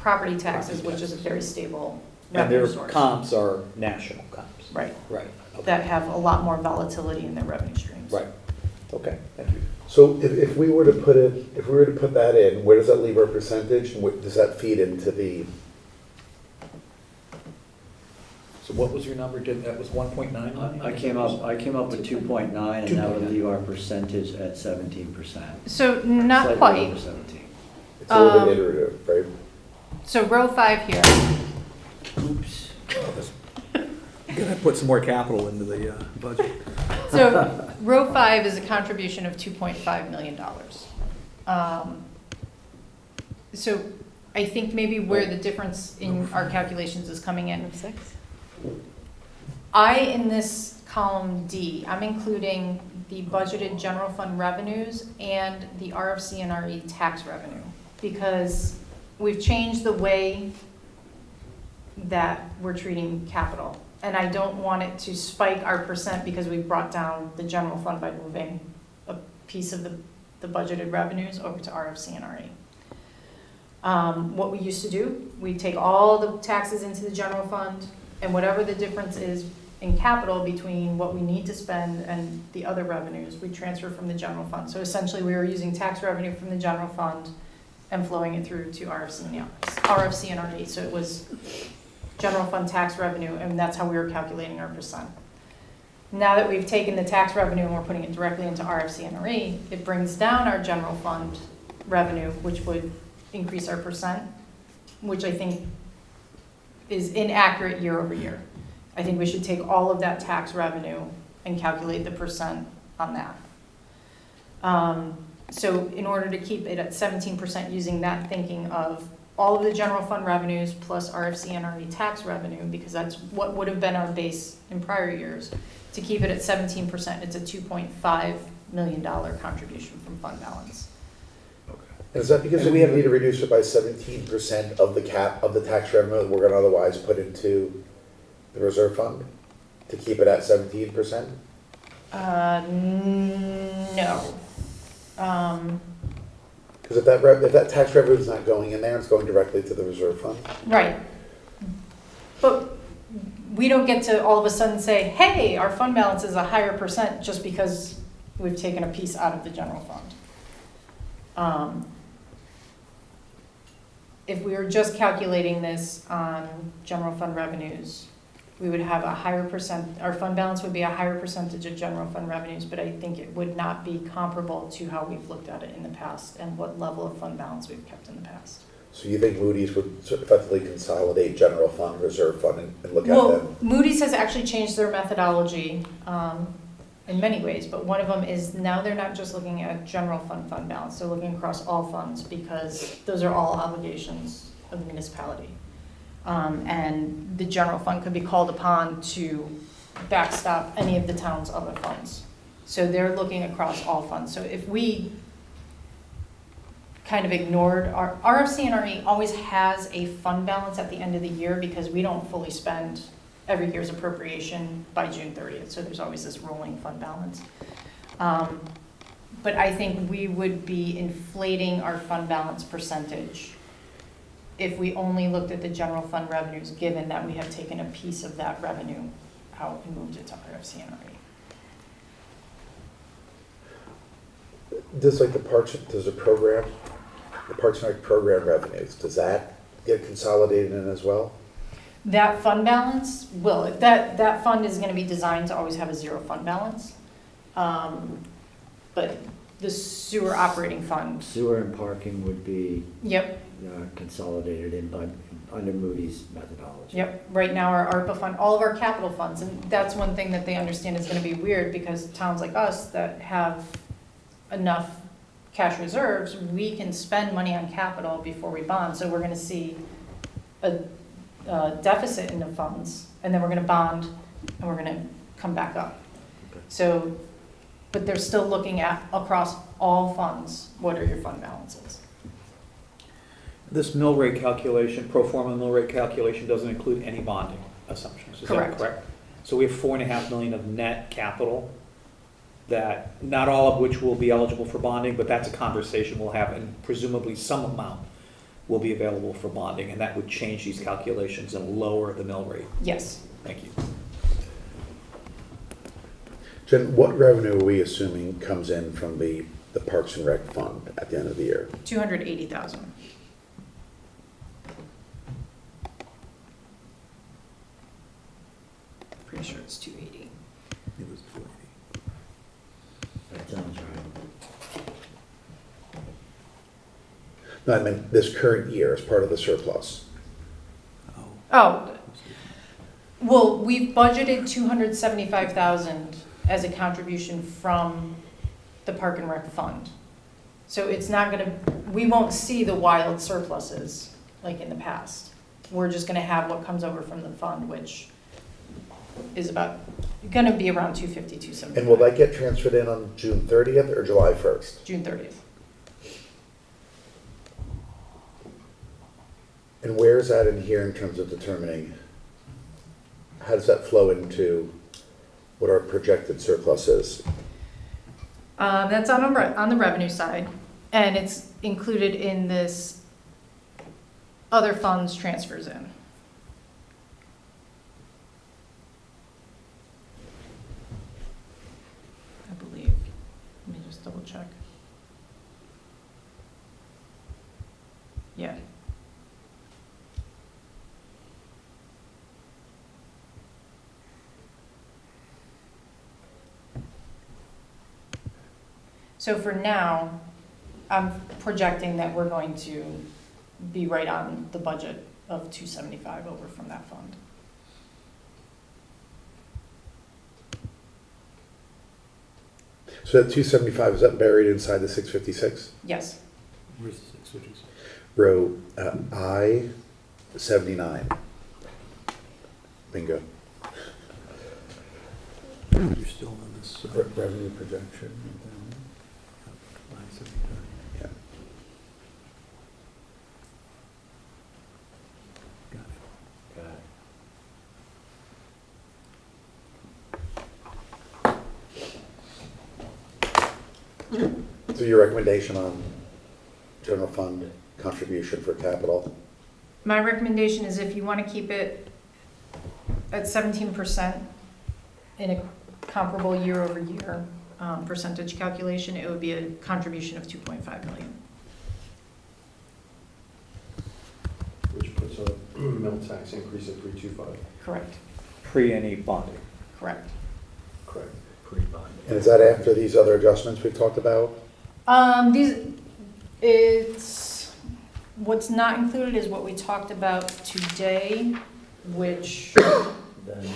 property taxes, which is a very stable And revenue their source. comps are national comps. Right. Right. Okay. That have a lot more volatility in their revenue streams. Right. Okay, thank you. So if we were to put that in, where does that leave our percentage, and what, does that feed into the? So what was your number? That was 1.9? I came up with 2.9, and that would leave our percentage at 17%. So not Slightly quite. over 17. It's a little bit iterative, right? So row 5 here. Oops. Gotta put some more capital into the budget. So row 5 is a contribution of $2.5 million. So I think maybe where the difference in our calculations is coming in. In this column D, I'm including the budgeted general fund revenues and the RFCNRE tax revenue, because we've changed the way that we're treating capital. And I don't want it to spike our percent because we've brought down the general fund by moving a piece of the budgeted revenues over to RFCNRE. What we used to do, we take all the taxes into the general fund, and whatever the difference is in capital between what we need to spend and the other revenues, we transfer from the general fund. So essentially, we were using tax revenue from the general fund and flowing it through to RFCNRE. So it was general fund tax revenue, and that's how we were calculating our percent. Now that we've taken the tax revenue and we're putting it directly into RFCNRE, it brings down our general fund revenue, which would increase our percent, which I think is inaccurate year over year. I think we should take all of that tax revenue and calculate the percent on that. So in order to keep it at 17% using that thinking of all of the general fund revenues plus RFCNRE tax revenue, because that's what would have been our base in prior years, to keep it at 17%, it's a $2.5 million contribution from fund balance. And is that because And we we have need to reduce it by 17% of the cap of the tax revenue that we're gonna otherwise put into the reserve fund to keep it at 17%? No. Because if that tax revenue is not going in there, it's going directly to the reserve fund. Right. But we don't get to all of a sudden say, hey, our fund balance is a higher percent just because we've taken a piece out of the general fund. If we were just calculating this on general fund revenues, we would have a higher percent, our fund balance would be a higher percentage of general fund revenues, but I think it would not be comparable to how we've looked at it in the past and what level of fund balance we've kept in the past. So you think Moody's would effectively consolidate general fund, reserve fund, and look at Well, them? Moody's has actually changed their methodology in many ways, but one of them is now they're not just looking at general fund balance, they're looking across all funds because those are all obligations of the municipality. And the general fund could be called upon to backstop any of the town's other funds. So they're looking across all funds. So if we kind of ignored our RFCNRE always has a fund balance at the end of the year because we don't fully spend every year's appropriation by June 30th. So there's always this rolling fund balance. But I think we would be inflating our fund balance percentage if we only looked at the general fund revenues, given that we have taken a piece of that revenue out and moved it to RFCNRE. Does like the Parks and Rec program revenues, does that get consolidated in as well? That fund balance will, that fund is gonna be designed to always have a zero fund balance. But the sewer operating fund, Sewer and parking would be yep, consolidated in by, under Moody's methodology. yep. Right now, our ARPA fund, all of our capital funds, and that's one thing that they understand is gonna be weird because towns like us that have enough cash reserves, we can spend money on capital before we bond. So we're gonna see a deficit in the funds, and then we're gonna bond, and we're gonna come back up. Okay. So, but they're still looking at across all funds, what are your fund balances? This mill rate calculation, pro forma mill rate calculation doesn't include any bonding assumptions, is that Correct. correct? So we have $4.5 million of net capital that, not all of which will be eligible for bonding, but that's a conversation we'll have, and presumably some amount will be available for bonding, and that would change these calculations and lower the mill rate. Yes. Thank you. Jen, what revenue are we assuming comes in from the Parks and Rec fund at the end of the year? 280,000. Pretty sure it's 280. It was 280. That sounds right. No, I meant this current year as part of the surplus. Oh, well, we've budgeted 275,000 as a contribution from the Park and Rec fund. So it's not gonna, we won't see the wild surpluses like in the past. We're just gonna have what comes over from the fund, which is gonna be around 250, 275. And will that get transferred in on June 30th or July 1st? June 30th. And where is that in here in terms of determining, how does that flow into what our projected surplus is? That's on the revenue side, and it's included in this other funds transfers in. I believe. Let me just double check. Yeah. So for now, I'm projecting that we're going to be right on the budget of 275 over from that fund. So that 275, is that buried inside the 656? Yes. Where's the 656? Row I 79. Bingo. You're still on this. Revenue projection. Yeah. Got it. Got it. So your recommendation on general fund contribution for capital? My recommendation is if you want to keep it at 17% in a comparable year-over-year percentage calculation, it would be a contribution of 2.5 million. Which puts a mill tax increase of 325. Correct, Pre any bonding. correct. Correct. Pre-bonding. And is that after these other adjustments we've talked about? What's not included is what we talked about today, which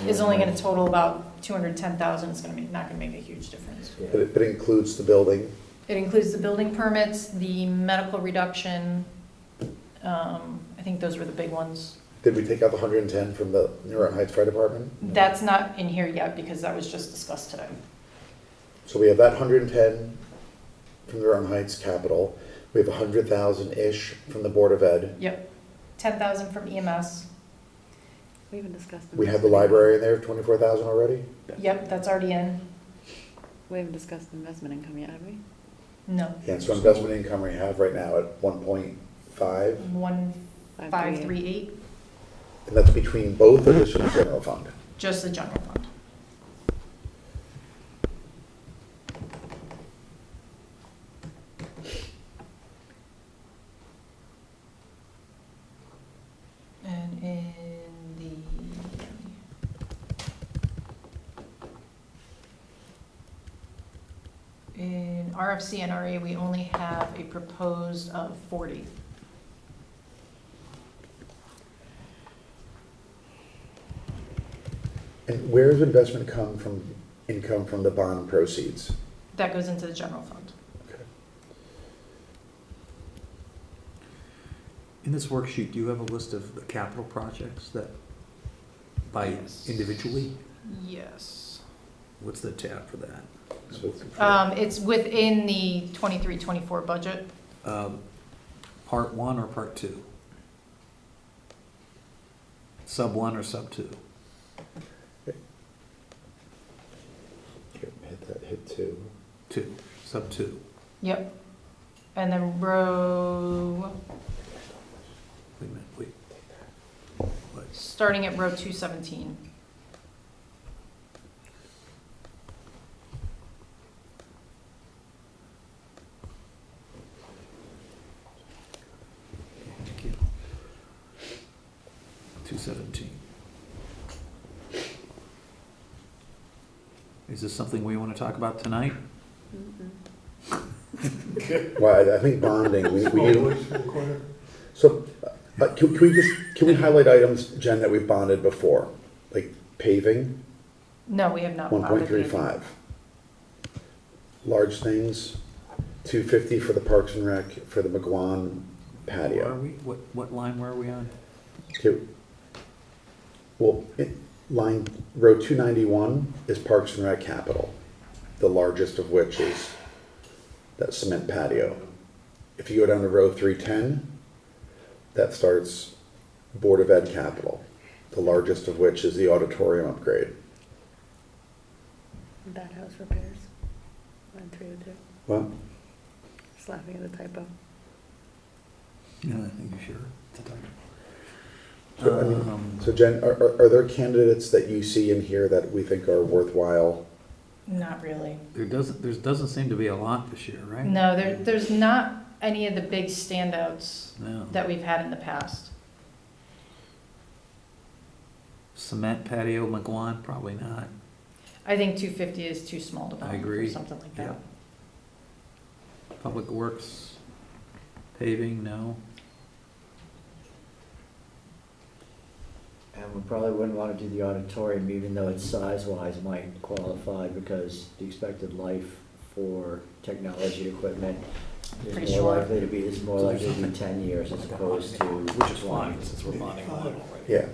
is only gonna total about 210,000, it's not gonna make a huge difference. But it includes the building. It includes the building permits, the medical reduction, I think those were the big ones. Did we take out the 110 from the Noroton Heights Fire Department? That's not in here yet, because that was just discussed today. So we have that 110 from the Noroton Heights capital. We have 100,000-ish from the Board of Ed. Yep, 10,000 from EMS, We even discussed. We have the investment library in there, 24,000 already? yep, that's already in, income. We haven't discussed investment income yet, have we? no, Yeah, so investment income we have right now at 1.5, 1538, and that's between both or just in the general fund? just the general fund. And in RFCNRE, we only have a proposed of 40. And where does investment come from, income from the bond proceeds? That goes into the general fund. Okay. In this worksheet, do you have a list of the capital projects that, by Yes. individually? Yes. What's the tab for that? So It's within the 23-24 budget. Part one or part two? Sub one or sub two? Here, hit 2. Two, sub two. Yep. And then row, Wait a minute, wait. What? starting at row 217. Thank you. 217. Is this something we want to talk about tonight? Well, I think bonding, we Small need, voice in the corner. so, can we highlight items, Jen, that we've bonded before? Like paving, No, we have not. bonded paving. 1.35. Large things, 250 for the Parks and Rec, for the McGuan Where are patio. we? What line were we on? Okay. Well, row 291 is Parks and Rec capital, the largest of which is that cement patio. If you go down to row 310, that starts Board of Ed capital, the largest of which is the auditorium upgrade. That house repairs, line 302. Well, Just laughing at the typo. No, I think you're sure. so, I mean, so Jen, are there candidates that you see in here that we think are worthwhile? Not really. There doesn't seem to be a lot this year, right? No, there's not any of the big standouts No. that we've had in the past. Cement patio, McGuan, probably not. I think 250 is too small to I bond agree. for something like that. Yep. Public Works, paving, no. And we probably wouldn't want to do the auditorium, even though it's size-wise might qualify, because the expected life for technology equipment Pretty is more short. likely to be, 10 years as opposed to Which is 20. fine, since we're bonding on it already. Yeah.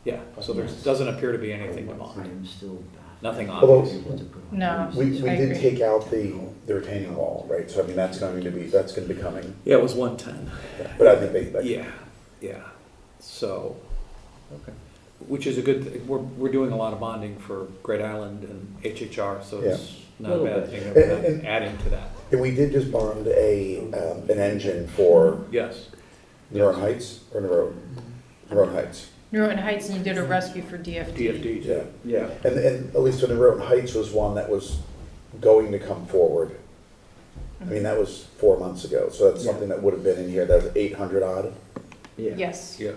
Yeah, so there doesn't appear to be anything to bond. I'm still Nothing Although- obvious. able to put on. No. We I did agree. take out the retaining wall, right? So I mean, that's going to be coming. Yeah, it was 110. But I think they. Yeah. So, Okay. which is a good, we're doing a lot of bonding for Great Island and HHR, so it's not a Little bad bit. thing that we're adding to that. And we did just bond an engine for Yes. Noroton Heights or Noroton Heights. Noroton Heights, and you did a rescue for DFD. DFD, Yeah. Yeah. And at least when Noroton Heights was one that was going to come forward. I mean, that was 4 months ago, so that's something that would have been in here, that's 800 odd. Yeah. Yes. Yeah.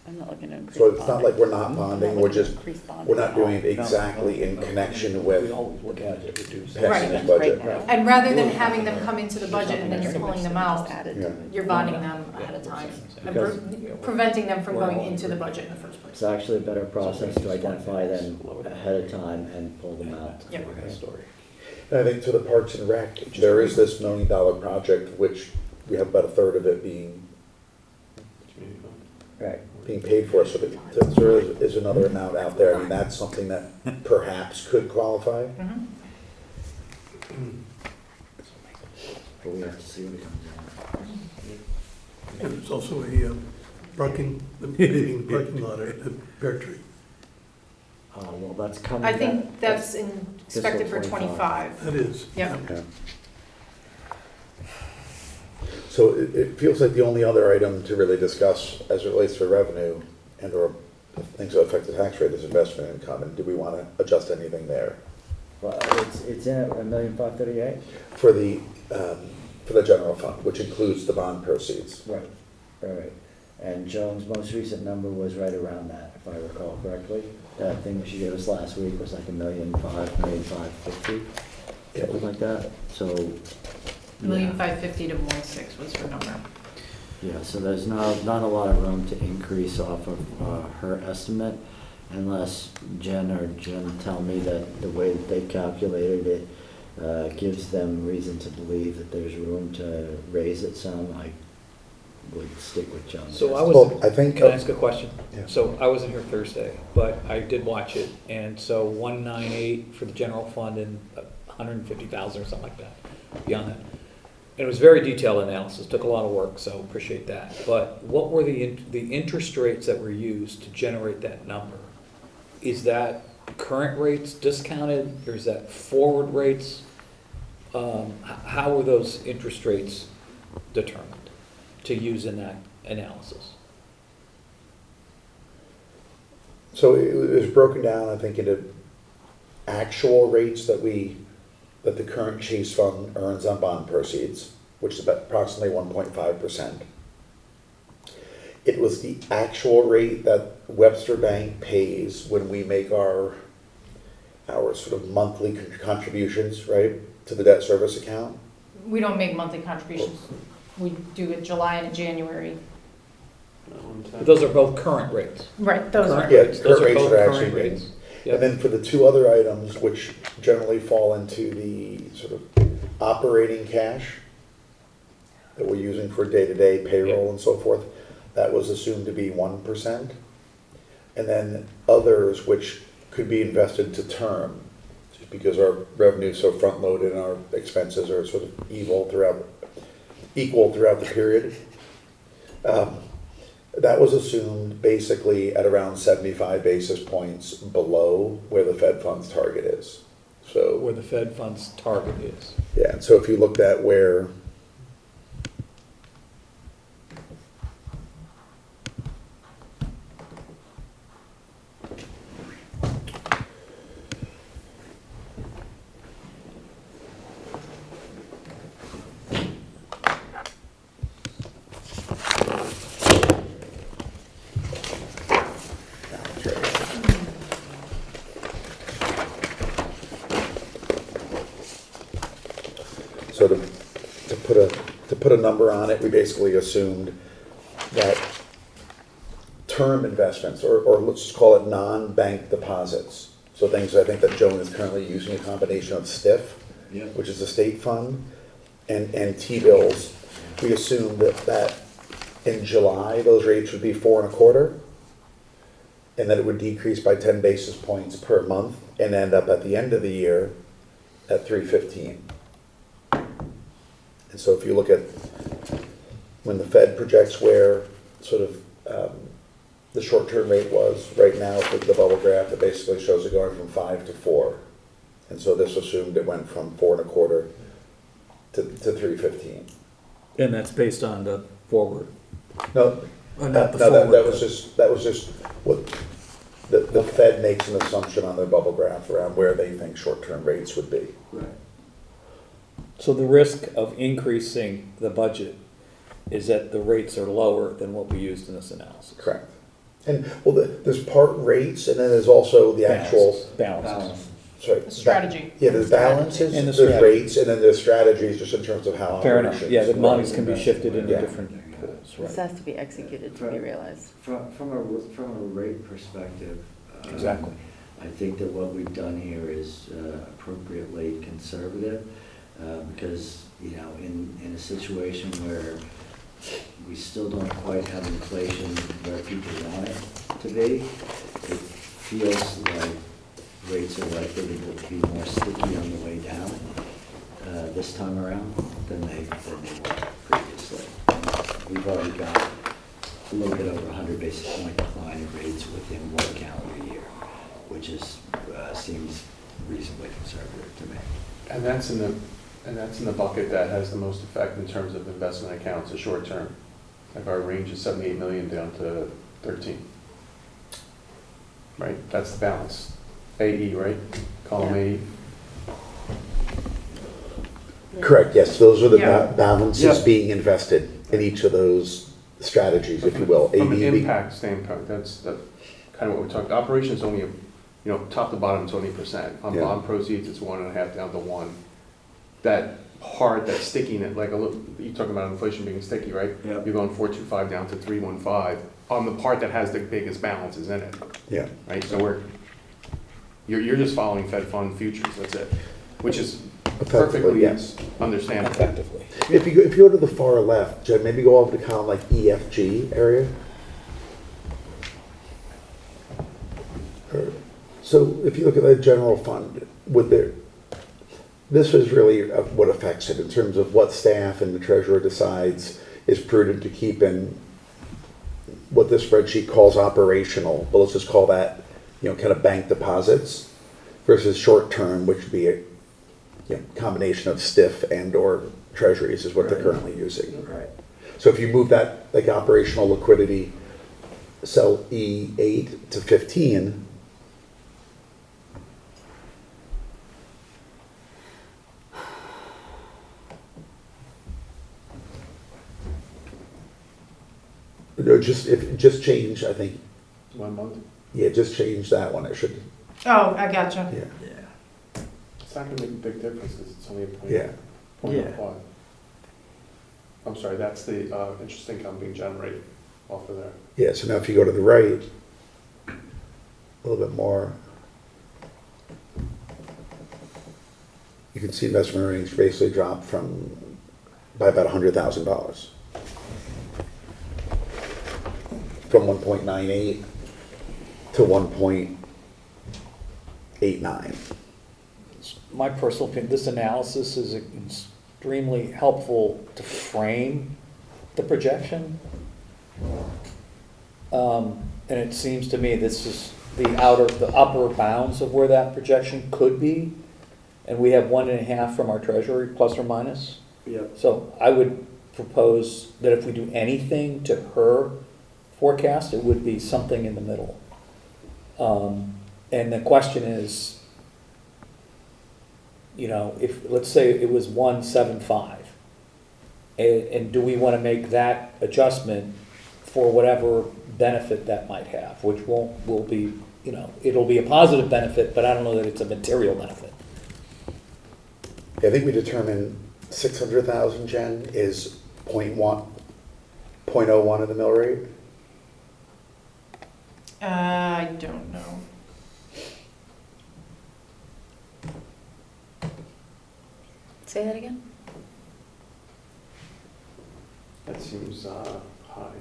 I'm not looking to increase So it's not bonding. like we're not I'm bonding, not we're looking to just, increase bonding we're not at all. doing it exactly in connection with We always look at it, reduce it. passing Right. the budget. Right now. And rather than having them come into the budget and then you're pulling them out, Just added to Yeah. it. you're bonding them ahead of time. And preventing them from going into the budget in the first place. It's actually a better process to identify them ahead of time and pull them out. Yep. Story. And I think to the Parks and Rec, there is this $1 million project, which we have about a third of it being Right. paid for, so there is another amount out there. I mean, that's something that perhaps could qualify. Mhm. But we have to see what it comes out. And there's also a paving parking lot at Pear Tree. Well, that's coming. I think that's expected for 25. That is. Yep. Yeah. So it feels like the only other item to really discuss as it relates to revenue and or things that affect the tax rate is investment income. And do we want to adjust anything there? Well, it's in at $1,538,000. For the general fund, which includes the bond proceeds. Right. And Joan's most recent number was right around that, if I recall correctly. That thing that she gave us last week was like $1,550,000, something like that. So. $1,550,000 to 1.6 was her number. Yeah, so there's not a lot of room to increase off of her estimate unless Jen or Jim tell me that the way that they calculated it gives them reason to believe that there's room to raise it some. I would stick with John. So I Well, was, I think. can I ask a question? Yeah. So I wasn't here Thursday, but I did watch it, and so 198 for the general fund and 150,000 or something like that, beyond that. And it was very detailed analysis, took a lot of work, so appreciate that. But what were the interest rates that were used to generate that number? Is that current rates discounted, or is that forward rates? How were those interest rates determined to use in that analysis? So it was broken down, I think, into actual rates that the current Chase Fund earns on bond proceeds, which is about approximately 1.5%. It was the actual rate that Webster Bank pays when we make our sort of monthly contributions, right, to the debt service account. We don't make monthly contributions. We do it July and January. Those are both current rates. Right, those are. Current Yeah, rates. Those current are rates both that are current actually rates. being- Yep. And then for the two other items, which generally fall into the sort of operating cash, that we're using for day-to-day payroll and so forth, that was assumed to be 1%. And then others, which could be invested to term, just because our revenue is so front-loaded and our expenses are sort of equal throughout the period. That was assumed basically at around 75 basis points below where the Fed funds target is. So Where the Fed funds target is. yeah, and so if you looked at where so to put a number on it, we basically assumed that term investments, or let's just call it non-bank deposits, so things I think that Joan is currently using, a combination of STIF, which is the state fund, and T-bills, we assumed that in July, those rates would be 4.25%, and that it would decrease by 10 basis points per month, and end up at the end of the year at 3.15. And so if you look at when the Fed projects where sort of the short-term rate was right now for the bubble graph, it basically shows it going from 5 to 4. And so this assumed it went from 4.25 to 3.15. And that's based on the forward. No, Not the no, forward. that was just what the Fed makes an assumption on their bubble graph around where they think short-term rates would be. Right. So the risk of increasing the budget is that the rates are lower than what we used in this analysis. Correct. And well, there's part rates, and then there's also the actual. Balances. Sorry. The strategy. Yeah, there's balances, And the there's strategy. rates, and then there's strategies just in terms of how. Fair enough, operations yeah, the run. monies can be shifted into Yeah. different pools, This right? has to be executed to be realized. From a rate perspective. Exactly. I think that what we've done here is appropriately conservative, because, you know, in a situation where we still don't quite have inflation where people want it to be, it feels like rates are likely to be more sticky on the way down this time around than they were previously. We've already got a little bit over 100 basis point decline in rates within one calendar year, which is seems reasonably conservative to me. And that's in the bucket that has the most effect in terms of investment accounts, the short term. Like our range is 78 million down to 13. Right, that's the balance. AE, right? Column Yeah. AE. Correct, yes, those are the Yeah. balances Yeah. being invested in each of those strategies, if you will. From an ABB. impact standpoint, that's kind of what we're talking. Operations only, top to bottom, it's 20%. On Yeah. bond proceeds, it's 1.5 down to 1. That part, that sticking, like you're talking about inflation being sticky, right? Yeah. You're going 4.25 down to 3.15 on the part that has the biggest balances in it, Yeah, right? So you're just following Fed fund futures, that's it, which is effectively, perfectly yes. understandable. Effectively. If you go to the far left, Jen, maybe go over to column like EFG area. So if you look at the general fund, this is really what affects it in terms of what staff and the treasurer decides is prudent to keep in what this spreadsheet calls operational, but let's just call that, kind of bank deposits versus short term, which would be a combination of stiff and or treasuries is what they're currently using. Right. So if you move that like operational liquidity cell E8 to 15, just change, I think, 1 month. yeah, just change that one. It should, Oh, I gotcha. yeah, Yeah. It's not gonna make a big difference because it's only a point. yeah. Point Yeah. of five. I'm sorry, that's the interest income being generated off of there. Yeah, so now if you go to the right, a little bit more, you can see investment earnings basically drop from by about $100,000. From 1.98 to 1.89. My personal opinion, this analysis is extremely helpful to frame the projection. And it seems to me this is the upper bounds of where that projection could be. And we have 1.5 from our treasury, plus or minus. Yep. So I would propose that if we do anything to her forecast, it would be something in the middle. And the question is, if, let's say it was 175, and do we want to make that adjustment for whatever benefit that might have, which will be, it'll be a positive benefit, but I don't know that it's a material benefit. I think we determined 600,000, Jen, is 0.01 of the mill rate. I don't know. Say that again? That seems high.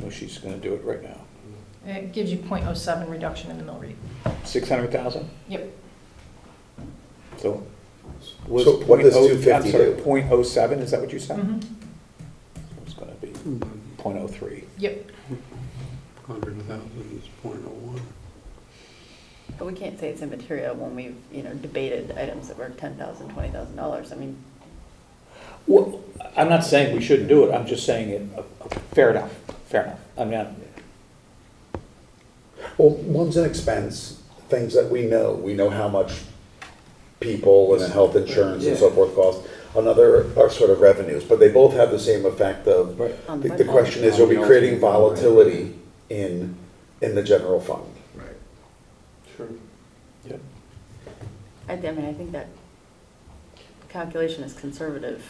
Well, she's going to do it right now. It gives you 0.07 reduction in the mill rate. 600,000? Yep. So. So what does 250 I'm sorry, do? 0.07, is that what you said? Mhm. It's going to be 0.03. Yep. 100,000 is 0.01. But we can't say it's immaterial when we've, debated items that were $10,000, $20,000. I mean, Well, I'm not saying we shouldn't do it, I'm just saying fair enough. I'm not, Well, one's an expense, things that we know how much people and health insurance and so forth cost. Another are sort of revenues, but they both have the same effect of, right. on the budget. question is, are we creating volatility in the general fund? Right. Sure. Yep. I think that calculation is conservative.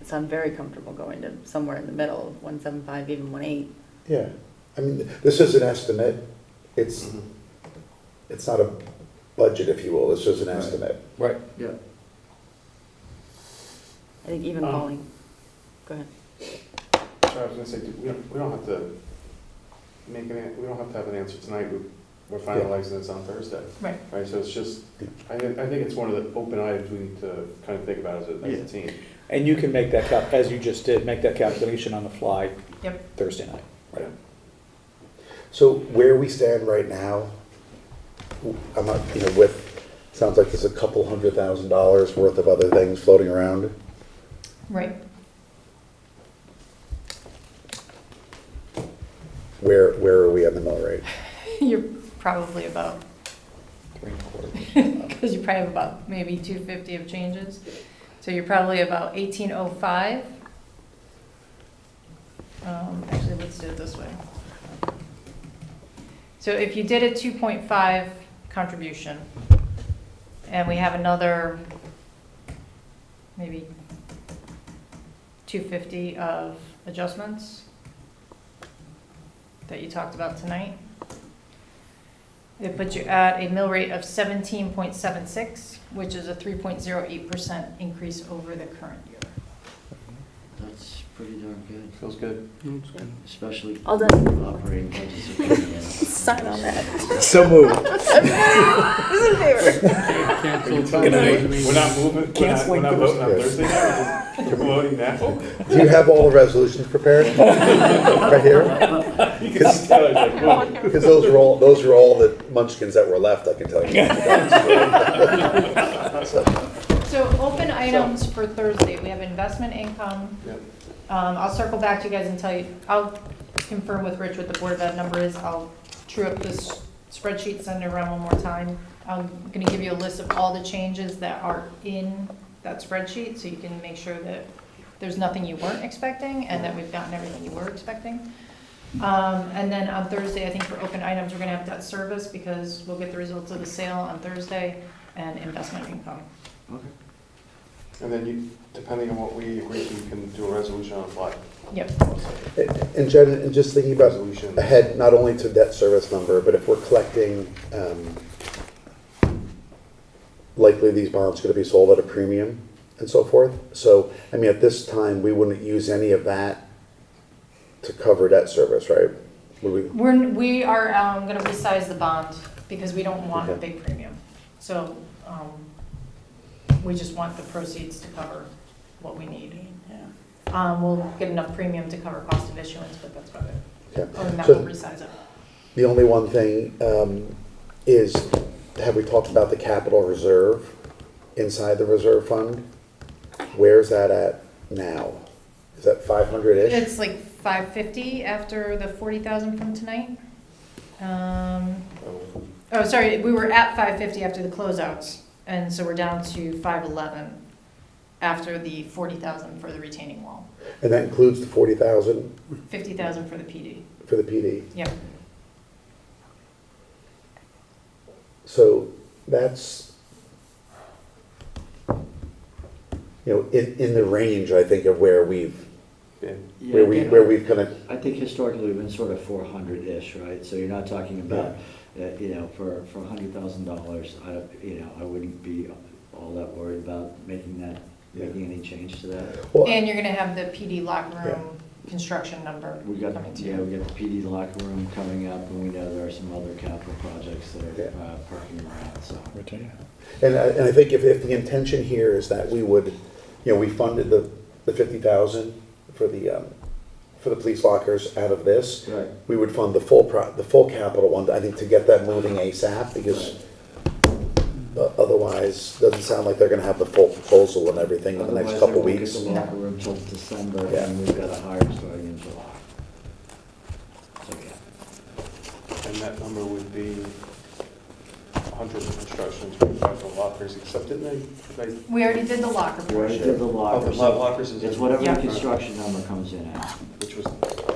So I'm very comfortable going to somewhere in the middle, 175, even 1.8. Yeah, I mean, this is an estimate. It's not a budget, if you will, it's just an estimate. Right. Yeah. I think even falling, go ahead. Sorry, I was gonna say, we don't have to we don't have to have an answer tonight. We're finalizing this on Thursday. Right. Right, so it's just, I think it's one of the open items we need to kind of think about as a team. And you can make that, as you just did, make that calculation on the fly. Yep. Thursday night. Right. So where we stand right now, I'm not, sounds like there's a couple $100,000 worth of other things floating around. Right. Where are we on the mill rate? You're probably about, 3.25. because you probably have about maybe 250 of changes. So you're probably about 1805. Actually, let's do it this way. So if you did a 2.5 contribution, and we have another maybe 250 of adjustments that you talked about tonight, it puts you at a mill rate of 17.76, which is a 3.08% increase over the current year. That's pretty darn good, Feels good. especially All done. operating budgets are coming in. Sign on that. So moved. Who's in favor? Cancel Good night. meeting. We're not moving, Canceling we're not voting on Thursday. Thursday now, we're voting now? Do you have all the resolutions prepared? Right here? You can see Taylor's like, whoa. Because those are all the munchkins that were left, I can tell you. So open items for Thursday, we have investment income. Yep. I'll circle back to you guys and tell you, I'll confirm with Rich what the Board of Ed number is. I'll true up this spreadsheet, send it around one more time. I'm gonna give you a list of all the changes that are in that spreadsheet, so you can make sure that there's nothing you weren't expecting, and that we've gotten everything you were expecting. And then on Thursday, I think for open items, we're gonna have debt service, because we'll get the results of the sale on Thursday, and investment income. Okay. And then you, depending on what we agree, you can do a resolution on the fly. Yep. And Jen, and just thinking about Resolution. ahead, not only to debt service number, but if we're collecting, likely these bonds going to be sold at a premium. and so forth. So, I mean, at this time, we wouldn't use any of that to cover debt service, right? Would we? We are gonna resize the bond because we don't want a Okay. big premium. So, we just want the proceeds to cover what we need. We'll get enough premium to cover cost of issuance, but that's about it. Okay. Other than that, So- we'll resize it. The only one thing is, have we talked about the capital reserve inside the reserve fund? Where's that at now? Is that 500-ish? It's like 550 after the 40,000 from tonight. Oh, sorry, we were at 550 after the closeouts, and so we're down to 511 after the 40,000 for the retaining wall. And that includes the 40,000 50,000 for the PD. for the PD? Yep. So that's, in the range, I think, of where we've, Yeah, where we've kind of, I think historically we've been sort of 400-ish, right? So you're not talking about, for $100,000, I wouldn't be all that worried about making any change to that. well, And you're gonna have the PD locker room construction number We got, coming to we you. got the PD locker room coming up, and we know there are some other capital projects that Yeah. are parking around, so. and I think if the intention here is that we would, we funded the 50,000 for the police lockers out of this. Right. We would fund the full capital one, I think, to get that moving ASAP, because otherwise, doesn't sound like they're gonna have the full proposal and everything in the next couple weeks. Otherwise, they won't get the locker room till December, Yeah. and we've got to hire starting in July. So, yeah. And that number would be 100 for construction, 25 for lockers, except didn't they? We already did the locker We already portion. did the Oh, lockers. the lockers is. It's whatever Yeah. the construction number comes in at. Which was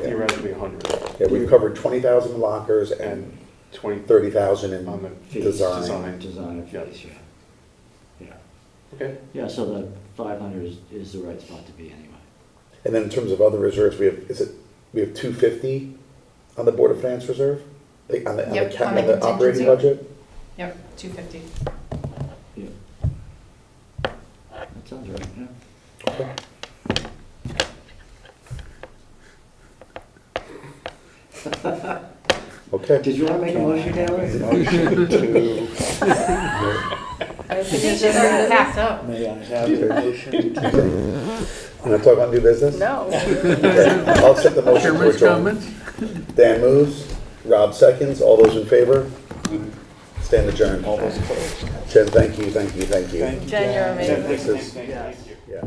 theoretically 100, Yeah, we've covered 20,000 lockers and and 20 30,000 on the in Fees. design. Design Yeah. fees, yeah. Okay. Yeah, so the 500 is the right spot to be anyway. And then in terms of other reserves, we have 250 on the Board of Finance reserve? Like, On the Yep, on the operating contingency. budget? Yep, 250. Yeah. That sounds right, yeah. Okay. Okay. Did you want to make a motion, Taylor? Motion to, I think she's already packed up. May I have a motion? want to talk about new business? No. Okay, I'll accept the motion to Chairman's adjourn. comments? Dan moves, Rob seconds, all those in favor? Stand adjourned. All those opposed. Jen, thank you, thank you, thank you. Jen, you're amazing. This is- Thank you. Yeah.